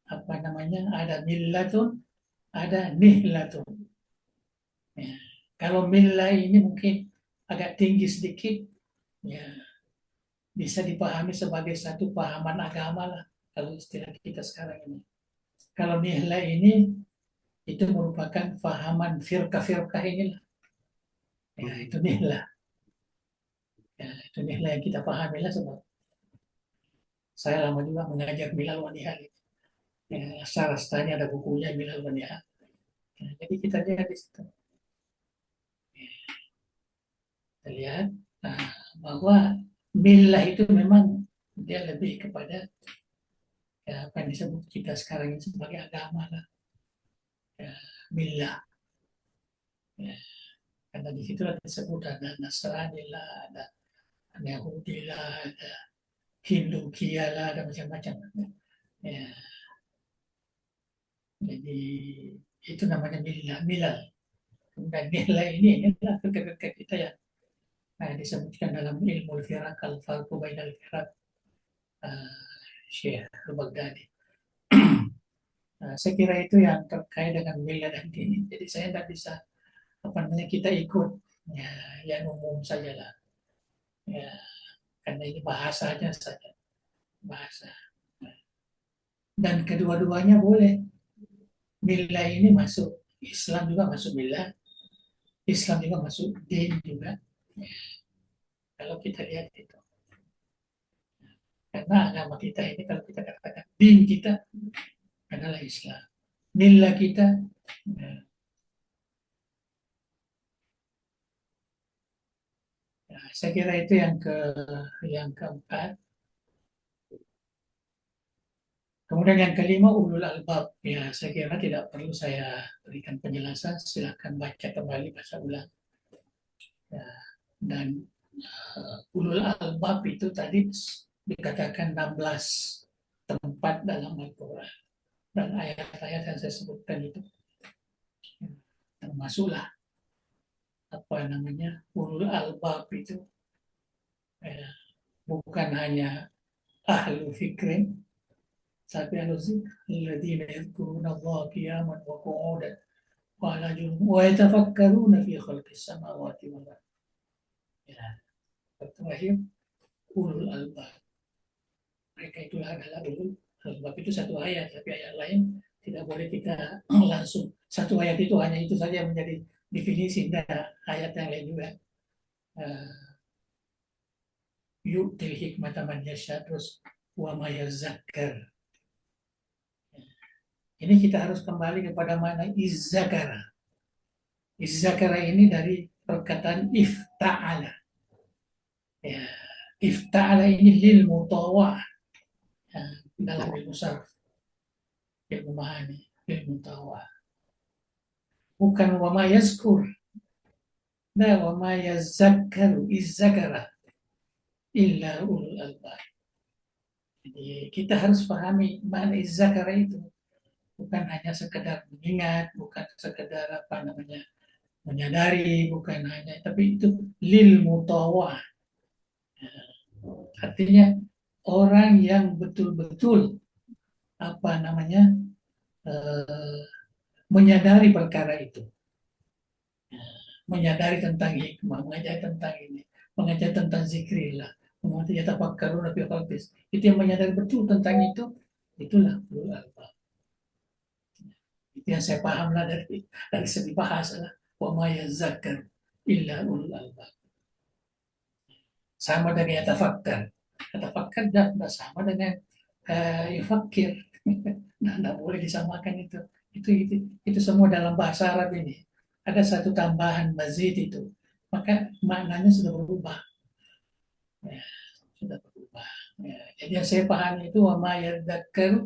apa namanya, ada millatun, ada nihlatun. Ya. Kalau millah ini mungkin agak tinggi sedikit, ya bisa dipahami sebagai satu pahaman agama lah kalau istilah kita sekarang ini. Kalau nihlah ini itu merupakan pahaman firqah-firqah inilah. Ya, itu nihlah. Ya, itu nihlah yang kita pahami lah, sebab saya lama juga mengajar milal wa nihal. Ya, Sarastani ada bukunya milal wa nihal. Ya, jadi kita lihat di situ. Kita lihat bahwa Millah itu memang dia lebih kepada ya, apa yang disebut kita sekarang ini sebagai agama lah, ya, millah. Ya, karena di situ disebut ada Nasrani lah, ada Yahudi lah, ada Hindu Kia lah, ada macam-macam. Ya, jadi itu namanya millah, milal. Dan nilai ini adalah kekek kita ya. Nah, disebutkan dalam ilmu firak al-farqu bainal firak, uh, Syekh al-Baghdadi. Nah, saya kira itu yang terkait dengan millah dan dini. Jadi saya tidak bisa apa namanya kita ikut ya, yang umum saja lah. Ya, karena ini bahasanya saja bahasa. Dan kedua-duanya boleh. Millah ini masuk Islam juga masuk millah, Islam juga masuk din juga. Ya, kalau kita lihat itu, karena agama kita ini kalau kita katakan din kita adalah Islam, millah kita. Ya, ya, saya kira itu yang keempat. Kemudian yang kelima ulul albab. Ya, saya kira tidak perlu saya berikan penjelasan. Silakan baca kembali bahasa ulang. Ya, dan ulul albab itu tadi dikatakan 16 tempat dalam Al-Quran. Dan ayat-ayat yang saya sebutkan itu termasuklah apa namanya ulul albab itu ya, bukan hanya ahlu fikrin, tapi ahlu zikr alladzina yadhkuruna Allah qiyaman wa qu'udan wa ala junub wa yatafakkaruna fi khalqis samawati wal ardh. Ya, terakhir ulul albab. Mereka itulah adalah ulul albab. Itu satu ayat, tapi ayat lain tidak boleh kita langsung satu ayat itu hanya itu saja menjadi definisi. Tidak, ayat yang lain juga yu'til hikmata man yasha, terus wa ma yazakkar. Ini kita harus kembali kepada mana izzakara. Izzakara ini dari perkataan ifta'ala. Ya, ifta'ala ini lil mutawah. Ya, dalam ilmu sarf, ilmu mahani, ilmu tawah. Bukan wa ma yazkur. Nah, wa ma yazakkaru izzakara illa ulul albab. Jadi kita harus pahami mana izzakara itu. Bukan hanya sekedar mengingat, bukan sekedar apa namanya menyadari, bukan hanya, tapi itu lil mutawah. Artinya orang yang betul-betul apa namanya eh, menyadari perkara itu, menyadari tentang hikmah, mengajar tentang ini, mengajar tentang zikrillah, mengajar tafakkarun fi khalqis. Itu yang menyadari betul tentang itu, itulah ulul albab. Itu yang saya paham lah dari segi bahasa lah. Wa ma yazakkar illa ulul albab. Sama dengan yatafakkar. Yatafakkar tidak sama dengan yufakir. Nah, tidak boleh disamakan itu. Itu semua dalam bahasa Arab ini. Ada satu tambahan mazid itu. Maka maknanya sudah berubah. Ya, sudah berubah. Ya, jadi yang saya pahami itu wa ma yadzakkar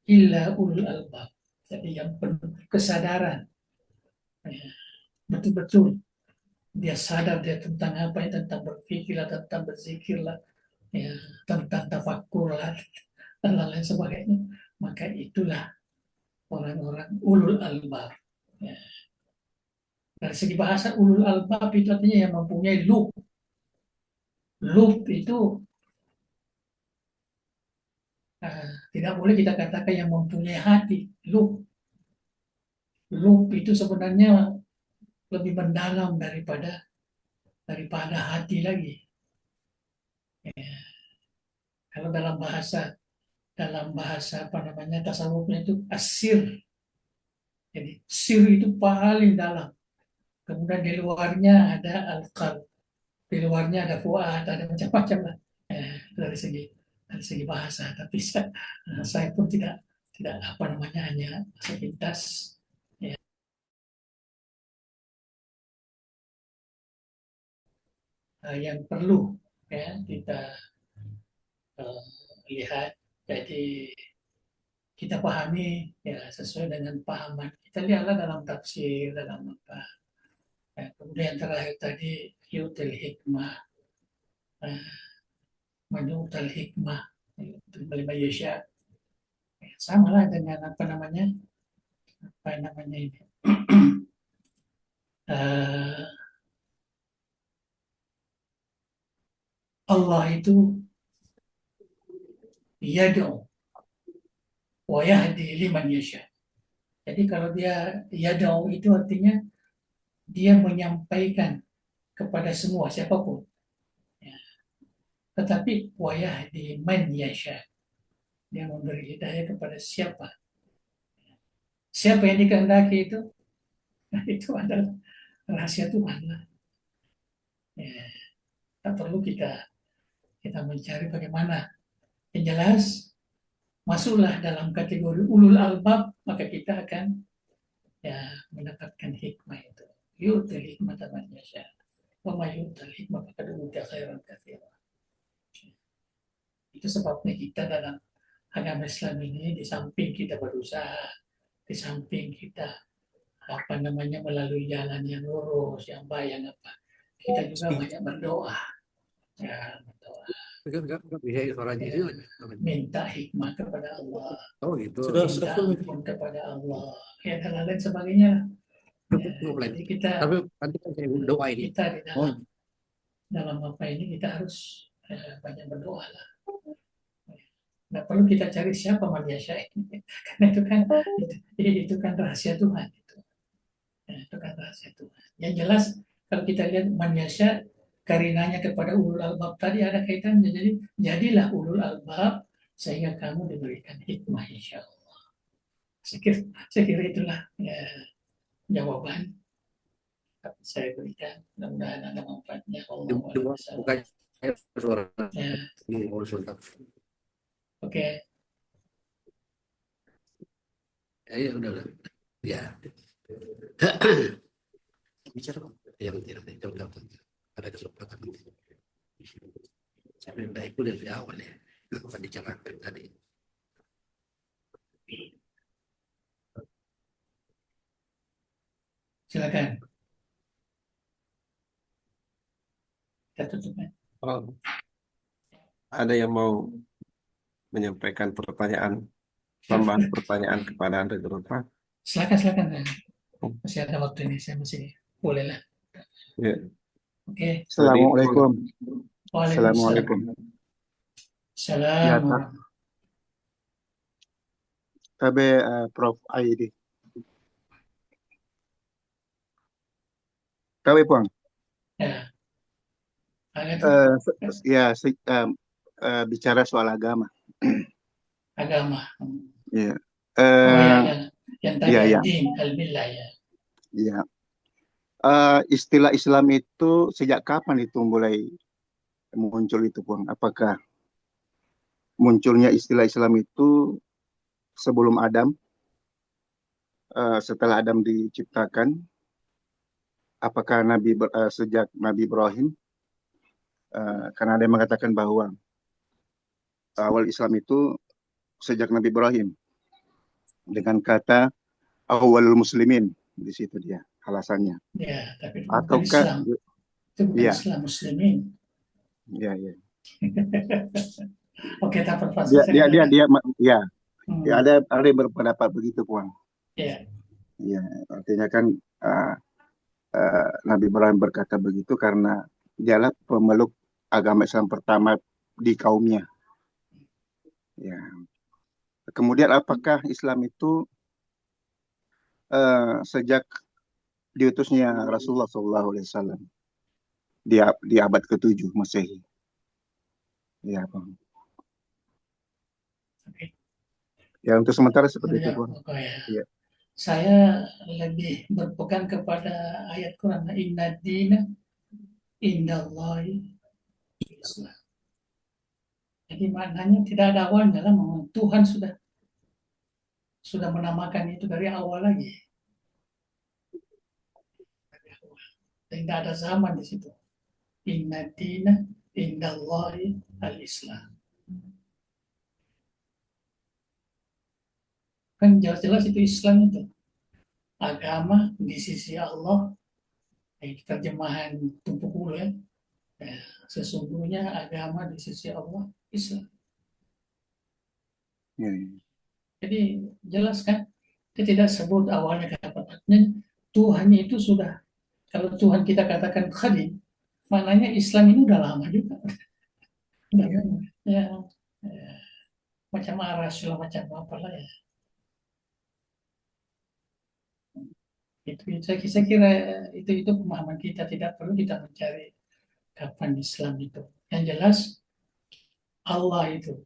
illa ulul albab. Jadi yang penuh kesadaran. Ya, betul-betul dia sadar dia tentang apa ya, tentang berpikirlah, tentang berzikirlah, ya, tentang tafakkur lah, dan lain sebagainya. Maka itulah orang-orang ulul albab. Ya. Dari segi bahasa ulul albab itu artinya yang mempunyai lub. Lub itu tidak boleh kita katakan yang mempunyai hati. Lub. Lub itu sebenarnya lebih mendalam daripada hati lagi. Ya. Kalau dalam bahasa apa namanya tasawufnya itu asir. Jadi sir itu paling dalam. Kemudian di luarnya ada al-qalb, di luarnya ada fuad, ada macam-macam lah dari segi bahasa. Tapi saya pun tidak apa namanya hanya sepintas ya, yang perlu ya kita eh, lihat. Jadi kita pahami ya sesuai dengan pahaman kita, lihatlah dalam tafsir, dalam apa. Ya, kemudian terakhir tadi yutil hikmah, eh, menyutal hikmah, lima yasha. Ya, sama lah dengan apa namanya ini. Eh, Allah itu yad'u wa yahdi liman yasha. Jadi kalau dia yad'u itu artinya dia menyampaikan kepada semua siapapun. Ya. Tetapi wa yahdi man yasha. Dia memberi hidayah kepada siapa. Siapa yang dikehendaki itu? Nah, itu adalah rahasia Tuhan lah. Ya, tak perlu kita mencari bagaimana. Yang jelas masuklah dalam kategori ulul albab, maka kita akan ya mendapatkan hikmah itu. Yu'til hikmah man yasha. Wa may yu'tal hikmah faqad utiya khairan katsiran. Itu sebabnya kita dalam agama Islam ini, di samping kita berusaha, di samping kita melalui jalan yang lurus, yang baik, yang apa, kita juga banyak berdoa, ya berdoa, Enggak bisa suaranya itu. minta hikmah kepada Allah, Oh gitu. minta ampun kepada Allah, ya dan lain sebagainya. Ya, jadi kita Tapi nanti kan saya doa ini. kita di dalam apa ini kita harus banyak berdoa lah. Nggak perlu kita cari siapa manusia ini, karena itu kan rahasia Tuhan itu. Ya, itu kan rahasia Tuhan. Yang jelas kalau kita lihat manusia karinanya kepada ulul albab tadi ada kaitannya. Jadi jadilah ulul albab sehingga kamu diberikan hikmah insya Allah. Saya kira itulah ya, jawaban saya berikan. Mudah-mudahan ada manfaatnya. Allah Bukan suara. ya. Oke. Ya udah. Ya. Bicara yang tidak ada kesempatan. Saya minta itu dari awal ya. Apa dijalankan tadi. Silakan. Kita tutup ya. Oh, ada yang mau menyampaikan pertanyaan, tambahan pertanyaan kepada Anda dulu, Pak? Silakan. Masih ada waktu ini, saya masih boleh lah. Ya. Oke. Assalamualaikum. Waalaikumsalam. Ya, Salam. Pak. Tabe Prof Aidi. Tabe Puang. Ya. Ada Bicara soal agama. agama. Ya. Yang tadi ya. din al-billah ya. Ya. Istilah Islam itu sejak kapan itu mulai muncul itu, Puang? Apakah munculnya istilah Islam itu sebelum Adam, setelah Adam diciptakan? Apakah sejak Nabi Ibrahim? Karena ada yang mengatakan bahwa awal Islam itu sejak Nabi Ibrahim dengan kata awalul muslimin, di situ dia alasannya. Ya, tapi itu bukan Ataukah Islam. Itu bukan ya. Islam muslimin. Ya. Oke, tak apa. Ya, ada yang berpendapat begitu, Puang. Ya. Ya, artinya kan Nabi Ibrahim berkata begitu karena dialah pemeluk agama Islam pertama di kaumnya. Ya. Kemudian apakah Islam itu sejak diutusnya Rasulullah SAW di abad ke-7 Masehi? Ya, Bang. Oke. Ya, untuk sementara seperti itu, Bang. Ya. Saya lebih berpegang kepada ayat Quran, inna dina indallahi Islam. Jadi maknanya tidak ada awalnya lah, Tuhan sudah menamakan itu dari awal lagi. Dari awal. Dan tidak ada zaman di situ. Inna dina indallahi al-Islam. Kan jelas-jelas itu Islam itu. Agama di sisi Allah, terjemahan tumpuk ulu ya. Sesungguhnya agama di sisi Allah Islam. Ya, ya. Jadi jelas kan? Kita tidak sebut awalnya kata-katanya Tuhan itu sudah. Kalau Tuhan kita katakan Khadim, maknanya Islam ini udah lama juga. Udah lama. Ya, ya, macam Rasul macam apalah ya. Saya kira itu pemahaman kita, tidak perlu kita mencari kapan Islam itu. Yang jelas Allah itu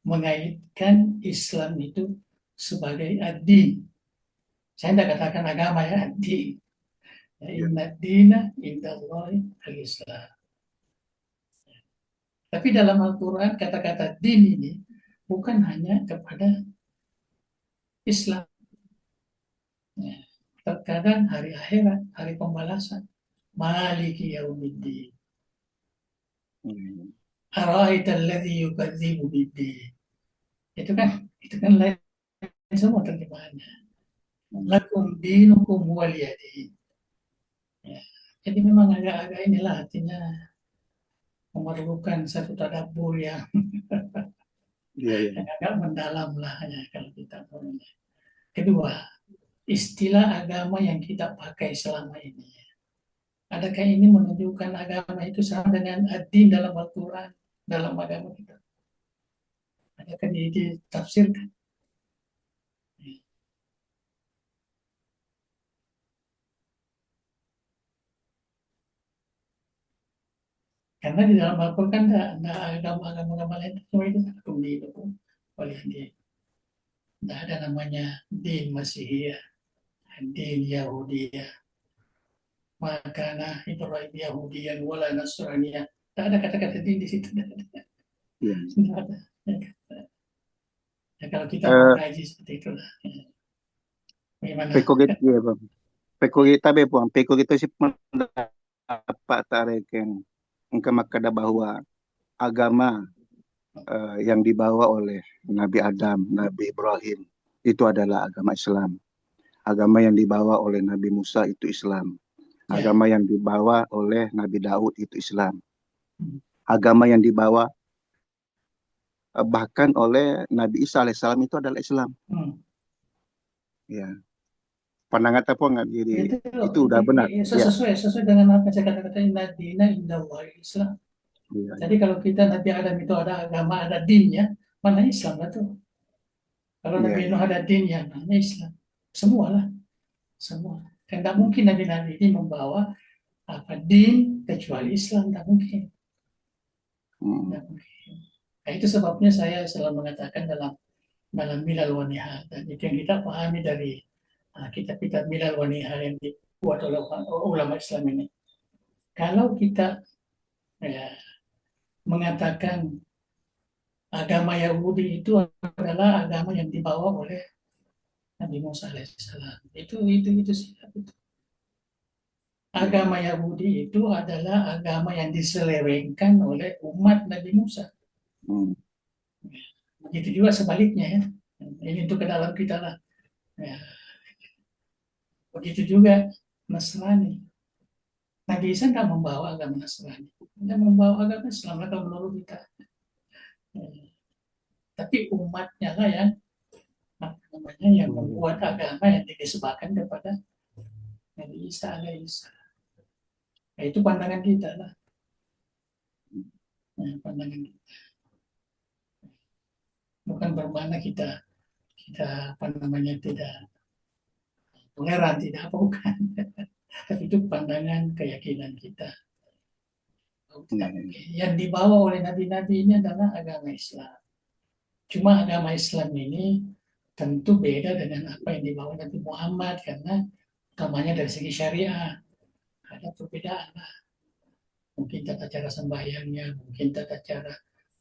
mengaitkan Islam itu sebagai ad-din. Saya tidak katakan agama ya, ad-din. Ya, inna dina indallahi al-Islam. Tapi dalam Al-Quran kata-kata din ini bukan hanya kepada Islam. Ya, terkadang hari akhirat, hari pembalasan. Maliki yaumiddin. Ara'aita alladhi yukadzibu biddin. Itu kan lain semua terjemahannya. Lakum dinukum waliyadin. Ya. Jadi memang agak-agak inilah artinya memerlukan satu tadabbur yang Ya, ya. agak mendalam lah ya kalau kita mau. Kedua, istilah agama yang kita pakai selama ini. Adakah ini menunjukkan agama itu sama dengan ad-din dalam Al-Quran, dalam agama kita? Adakah ditafsirkan? Karena di dalam Al-Quran tidak ada agama-agama lain, cuma itu satu di itu oleh dia. Tidak ada namanya din Masihiyah, din Yahudiyah, makana Ibrahim Yahudiyan wala Nasraniyah. Tidak ada kata-kata din di situ. Ya. Tidak ada. Ya, kalau kita mau kaji seperti itulah. Bagaimana? Peko gitu ya bang. Peko kita be puang. Peko kita sih pendapat tarik yang engkau makada bahwa agama yang dibawa oleh Nabi Adam, Nabi Ibrahim itu adalah agama Islam. Agama yang dibawa oleh Nabi Musa itu Islam. Ya. Agama yang dibawa oleh Nabi Daud itu Islam. Agama yang dibawa bahkan oleh Nabi Isa alaihissalam itu adalah Islam. Ya. Pandangan apa nggak jadi itu udah benar. Sesuai dengan apa saya katakan inna dina indallahi Islam. Ya. Jadi kalau kita Nabi Adam itu ada agama, ada dinnya, mana Islam lah tuh. Kalau Nabi Nuh ada dinnya, mana Islam. Semualah, semua. Kan tidak mungkin Nabi-Nabi ini membawa apa din kecuali Islam, tidak mungkin. Tidak mungkin. Nah, itu sebabnya saya selalu mengatakan dalam Milal wa Nihal, dan itu yang kita pahami dari kitab-kitab Milal wa Nihal yang dibuat oleh ulama Islam ini. Kalau kita mengatakan agama Yahudi itu adalah agama yang dibawa oleh Nabi Musa alaihissalam. Itu siap itu. Agama Yahudi itu adalah agama yang diselewengkan oleh umat Nabi Musa. Begitu juga sebaliknya ya. Ini untuk ke dalam kita lah. Ya. Begitu juga Nasrani. Nabi Isa tidak membawa agama Nasrani. Dia membawa agama Islam lah kalau menurut kita. Tapi umatnya lah yang yang membuat agama yang dinisbahkan kepada Nabi Isa alaihissalam. Nah, itu pandangan kita lah. Pandangan kita. Bukan bermakna kita tidak toleran, tidak apa bukan. Tapi itu pandangan keyakinan kita. Yang dibawa oleh nabi-nabi ini adalah agama Islam. Cuma agama Islam ini tentu beda dengan apa yang dibawa Nabi Muhammad karena utamanya dari segi syariah ada perbedaan lah. Mungkin tata cara sembahyangnya, mungkin tata cara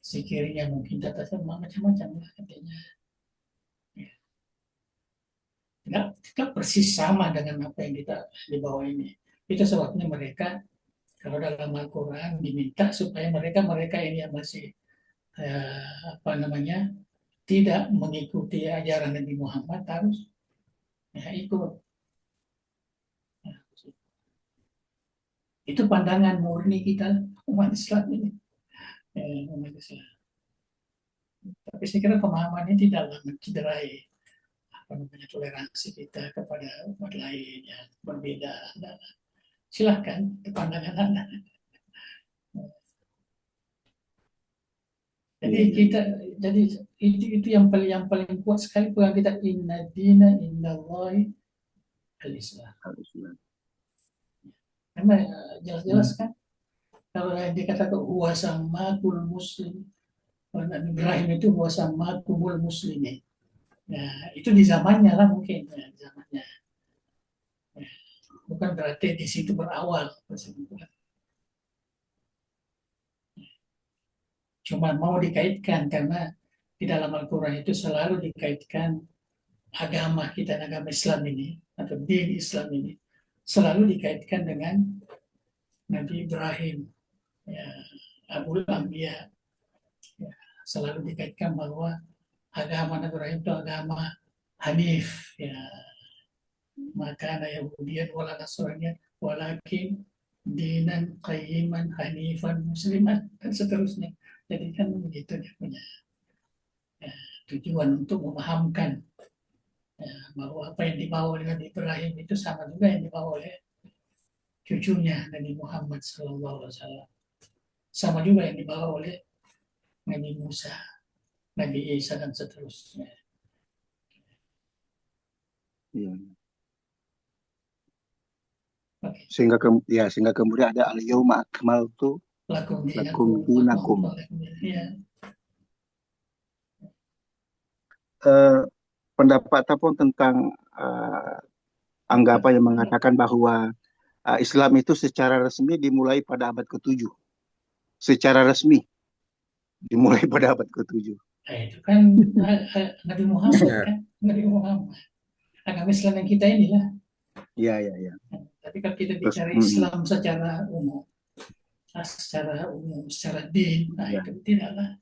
zikirnya, mungkin tata cara macam-macam lah katanya. Tidak persis sama dengan apa yang kita dibawa ini. Itu sebabnya mereka Kalau dalam Al-Quran diminta supaya mereka ini yang masih apa namanya tidak mengikuti ajaran Nabi Muhammad harus ikut. Itu pandangan murni kita umat Islam ini. Umat Islam. Tapi saya kira pemahaman ini tidaklah mencederai apa namanya toleransi kita kepada umat lain yang berbeda. Nah, silahkan itu pandangan Anda. Jadi kita, jadi itu yang paling kuat sekali pegang kita inna dina inna Allahi al-Islam. Karena jelas-jelas kan kalau yang dikatakan huwa sammakul muslim, Nabi Ibrahim itu huwa sammakumul muslimin. Nah, itu di zamannya lah mungkin ya, zamannya. Bukan berarti di situ berawal. Cuma mau dikaitkan karena di dalam Al-Quran itu selalu dikaitkan agama kita, agama Islam ini atau din Islam ini selalu dikaitkan dengan Nabi Ibrahim, ya, Abul Anbiya, ya, selalu dikaitkan bahwa agama Nabi Ibrahim itu agama Hanif, ya, maka Yahudian wala Nasrani walakin dinan qayyiman hanifan musliman dan seterusnya. Jadi kan begitu dia punya tujuan untuk memahamkan bahwa apa yang dibawa oleh Nabi Ibrahim itu sama juga yang dibawa oleh cucunya Nabi Muhammad SAW. Sama juga yang dibawa oleh Nabi Musa, Nabi Isa dan seterusnya. Iya. Oke. Sehingga kemudian ada al-yauma akmaltu Lakum lakum dinakum. Ya. Pendapat apapun tentang anggapan yang mengatakan bahwa Islam itu secara resmi dimulai pada abad ke-7. Secara resmi dimulai pada abad ke-7. Nah, itu kan Nabi Muhammad kan, Nabi Muhammad. Agama Islam yang kita inilah. Iya. Tapi kalau kita bicara Islam secara umum, secara din, nah itu tidaklah.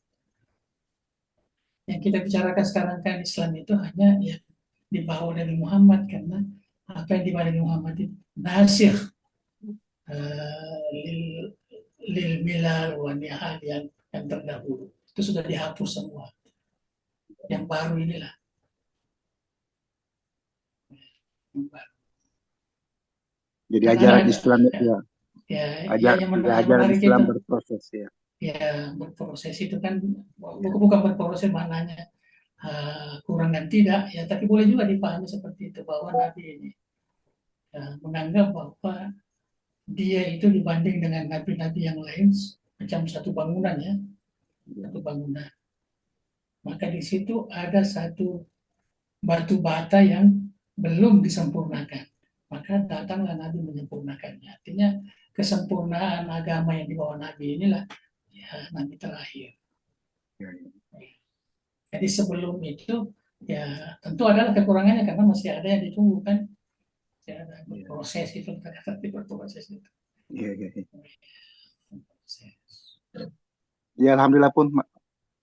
Yang kita bicarakan sekarang kan Islam itu hanya yang dibawa Nabi Muhammad karena apa yang dibawa Nabi Muhammad itu nasir lil milal wa nihal yang terdahulu itu sudah dihapus semua. Yang baru inilah. Jadi ajaran Islam ajaran Islam itu, berproses ya. Ya berproses itu kan bukan berproses maknanya kurang dan tidak ya, tapi boleh juga dipahami seperti itu bahwa Nabi ini menganggap bahwa dia itu dibanding dengan nabi-nabi yang lain macam satu bangunan ya, satu bangunan. Maka di situ ada satu batu bata yang belum disempurnakan. Maka datanglah Nabi menyempurnakannya. Artinya kesempurnaan agama yang dibawa Nabi inilah ya, Nabi terakhir. Jadi sebelum itu ya tentu adalah kekurangannya karena masih ada yang ditunggu kan. Ya, ada proses itu, berproses itu. Iya. Ya alhamdulillah pun.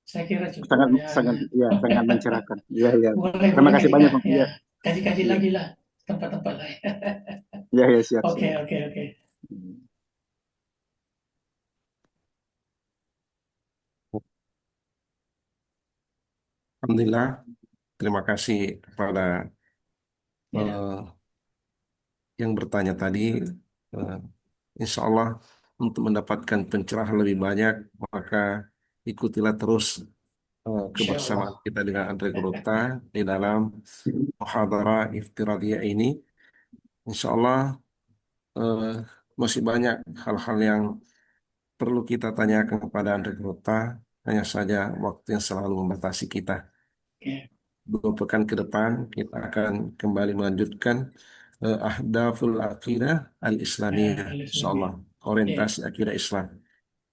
Saya kira cukup sangat mencerahkan. Iya. Terima kasih banyak Pak. Ya. Kaji-kaji lagi lah tempat-tempat lain. Ya siap. Oke. Alhamdulillah, terima kasih kepada yang bertanya tadi. Insya Allah untuk mendapatkan pencerahan lebih banyak, maka ikutilah terus kebersamaan kita dengan Andre Grota di dalam muhadharah iftiradiyah ini. Insya Allah masih banyak hal-hal yang perlu kita tanyakan kepada Andre Grota. Hanya saja waktu yang selalu membatasi kita. 2 pekan ke depan kita akan kembali melanjutkan ahdaful aqidah al-islamiyah, insyaallah, orientasi akidah Islam.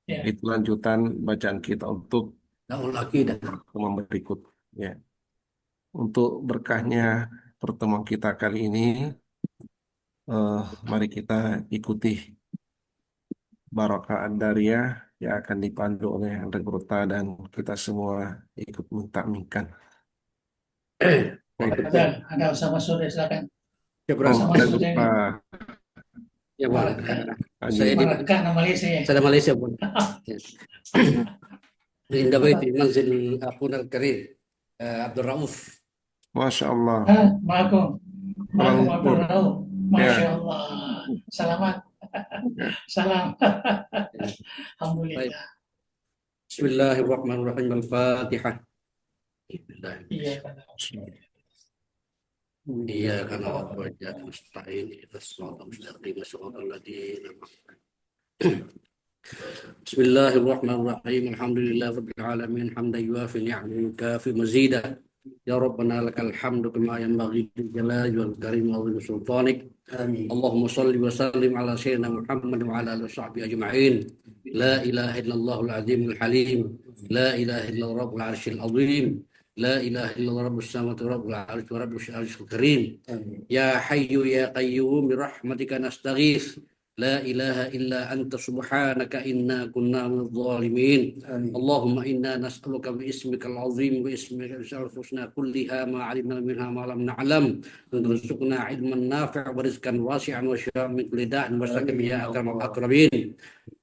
Itu lanjutan bacaan kita untuk pertemuan berikut. Ya. Untuk berkahnya pertemuan kita kali ini, mari kita ikuti Barokah Ad-Dariyah yang akan dipandu oleh rekrutna dan kita semua ikut minta-minkan. Baik. Ada sama sore silakan. Ya, Oh, Sama kita sore lupa ya, Bang. Haji. Saya di Baraka nama Malaysia ya. saya Malaysia, Bang. Di Indonesia di manzil Akhuna Al-Karim Abdul Rauf. Masya Allah. Ma'akum. Kuala Ma'akum Lumpur. Abdul Rauf. Masya Ya. Allah. Selamat. Ya. Salam. Alhamdulillah. Bismillahirrahmanirrahim. Al-Fatihah. Iya. إياك نعبد وإياك نستعين اهدنا الصراط المستقيم صراط الذين بسم الله الرحمن الرحيم الحمد لله رب العالمين حمدا يوافي نعمه ويكافي مزيدا يا ربنا لك الحمد كما ينبغي للجلال والكريم وعظيم سلطانك آمين اللهم صل وسلم على سيدنا محمد وعلى آله وصحبه أجمعين لا إله إلا الله العظيم الحليم لا إله إلا رب العرش العظيم لا إله إلا الله رب السماوات ورب العرش ورب العرش الكريم يا حي يا قيوم برحمتك نستغيث لا إله إلا أنت سبحانك إنا كنا من الظالمين اللهم إنا نسألك باسمك العظيم واسمك الحسنى كلها ما علمنا منها ما لم نعلم أن ترزقنا علما نافعا ورزقا واسعا وشفاء من كل داء وسقم يا أكرم الأكرمين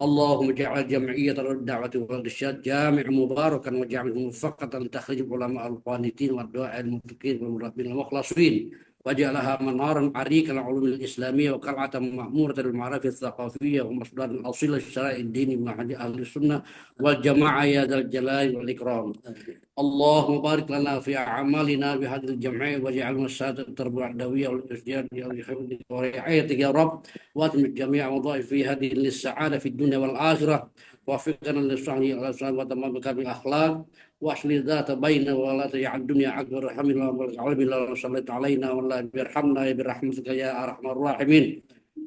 اللهم اجعل جمعية الدعوة والإرشاد جامع مباركا واجعله موفقة تخرج العلماء القانتين والدعاء المتقين والمربين المخلصين واجعلها منارا عريقا للعلوم الإسلامية وقلعة مأمورة للمعارف الثقافية ومصدرا أصيلا للشرائع الدين من أهل السنة والجماعة يا ذا الجلال والإكرام اللهم بارك لنا في أعمالنا بهذه الجمعية واجعلنا السادة التربية العدوية والإسجاد ورعايتك يا رب واتم جميع وظائف في هذه للسعادة في الدنيا والآخرة وفقنا للصحن وتمام بكامل الأخلاق واصلح ذات بيننا ولا تجعل الدنيا اكبر همنا ولا صليت علينا ولا برحمنا برحمتك يا ارحم الراحمين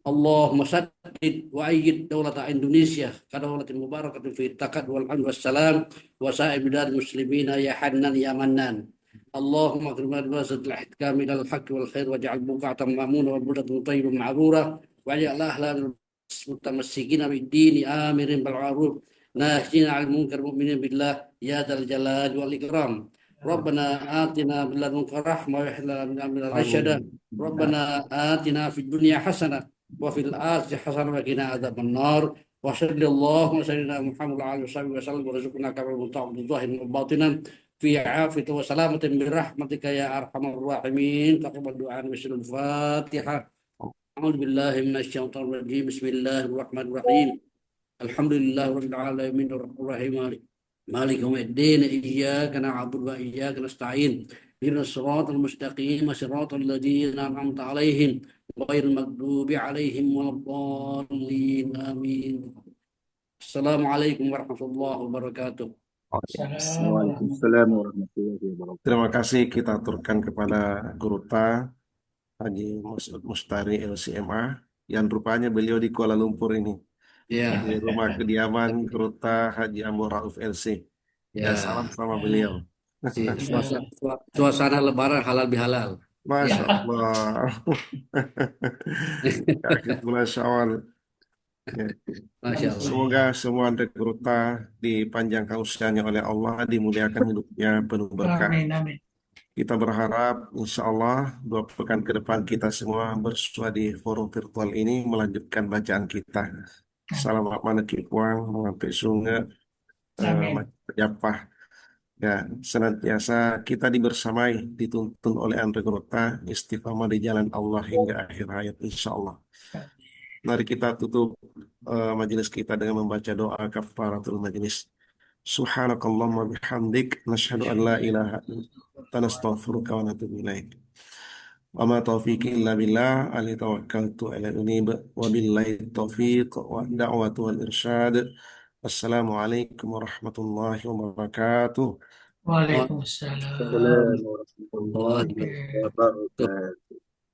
اللهم سدد وايد دوله اندونيسيا كدوله مباركه في التقد والامن والسلام وسائر بلاد المسلمين يا حنان يا منان اللهم اكرم بواسطه الاحكام الى الحق والخير واجعل بقعه مامونه وبلده طيبه معروره واجعل اهلها متمسكين بالدين امرين بالمعروف ناهين عن المنكر مؤمنين بالله يا ذا الجلال والإكرام ربنا آتنا من لدنك رحمة وهب لنا من أمرنا رشدا ربنا آتنا في الدنيا حسنة وفي الآخرة حسنة وقنا عذاب النار وصلى الله وسلم على محمد وعلى آله وصحبه وسلم ورزقنا كما المطاع بالظاهر وباطنا في عافية وسلامة برحمتك يا أرحم الراحمين تقبل دعاء بسم الفاتحة أعوذ بالله من الشيطان الرجيم بسم الله الرحمن الرحيم الحمد لله رب العالمين الرحمن الرحيم مالك يوم الدين إياك نعبد وإياك نستعين اهدنا الصراط المستقيم صراط الذين أنعمت عليهم غير المغضوب عليهم ولا الضالين آمين السلام عليكم ورحمة الله وبركاته Waalaikumsalam warahmatullahi wabarakatuh. Terima kasih kita aturkan kepada Guru Ta Haji Masud Mustari LCMA yang rupanya beliau di Kuala Lumpur ini. Ya, Di rumah kediaman Guru Ta Haji Ambo Rauf LC. Ya, ya. salam sama beliau. Suasana lebaran halal bihalal. Masya Allah. Ya, akhir bulan Syawal. Ya. Masya Allah. Semoga semua rekrutna dipanjangkan usianya oleh Allah, dimuliakan hidupnya penuh berkah. Amin, amin. Kita berharap insya Allah 2 pekan ke depan kita semua bersua di forum virtual ini melanjutkan bacaan kita. Salam mana kipuang, mengambil sungai, Amin. Japah. Ya, senantiasa kita dibersamai, dituntun oleh rekrutna istiqamah di jalan Allah hingga akhir hayat insya Allah. Mari kita tutup majelis kita dengan membaca doa kafaratul majelis. Subhanakallahumma bihamdik nashhadu an la ilaha illa anta nastaghfiruka wa natubu ilaik. Wa ma taufiqi illa billah alaihi tawakkaltu ala unib wa billahi taufiq wa da'watu wal irsyad. Assalamualaikum warahmatullahi wabarakatuh. Waalaikumsalam. Assalamualaikum warahmatullahi wabarakatuh.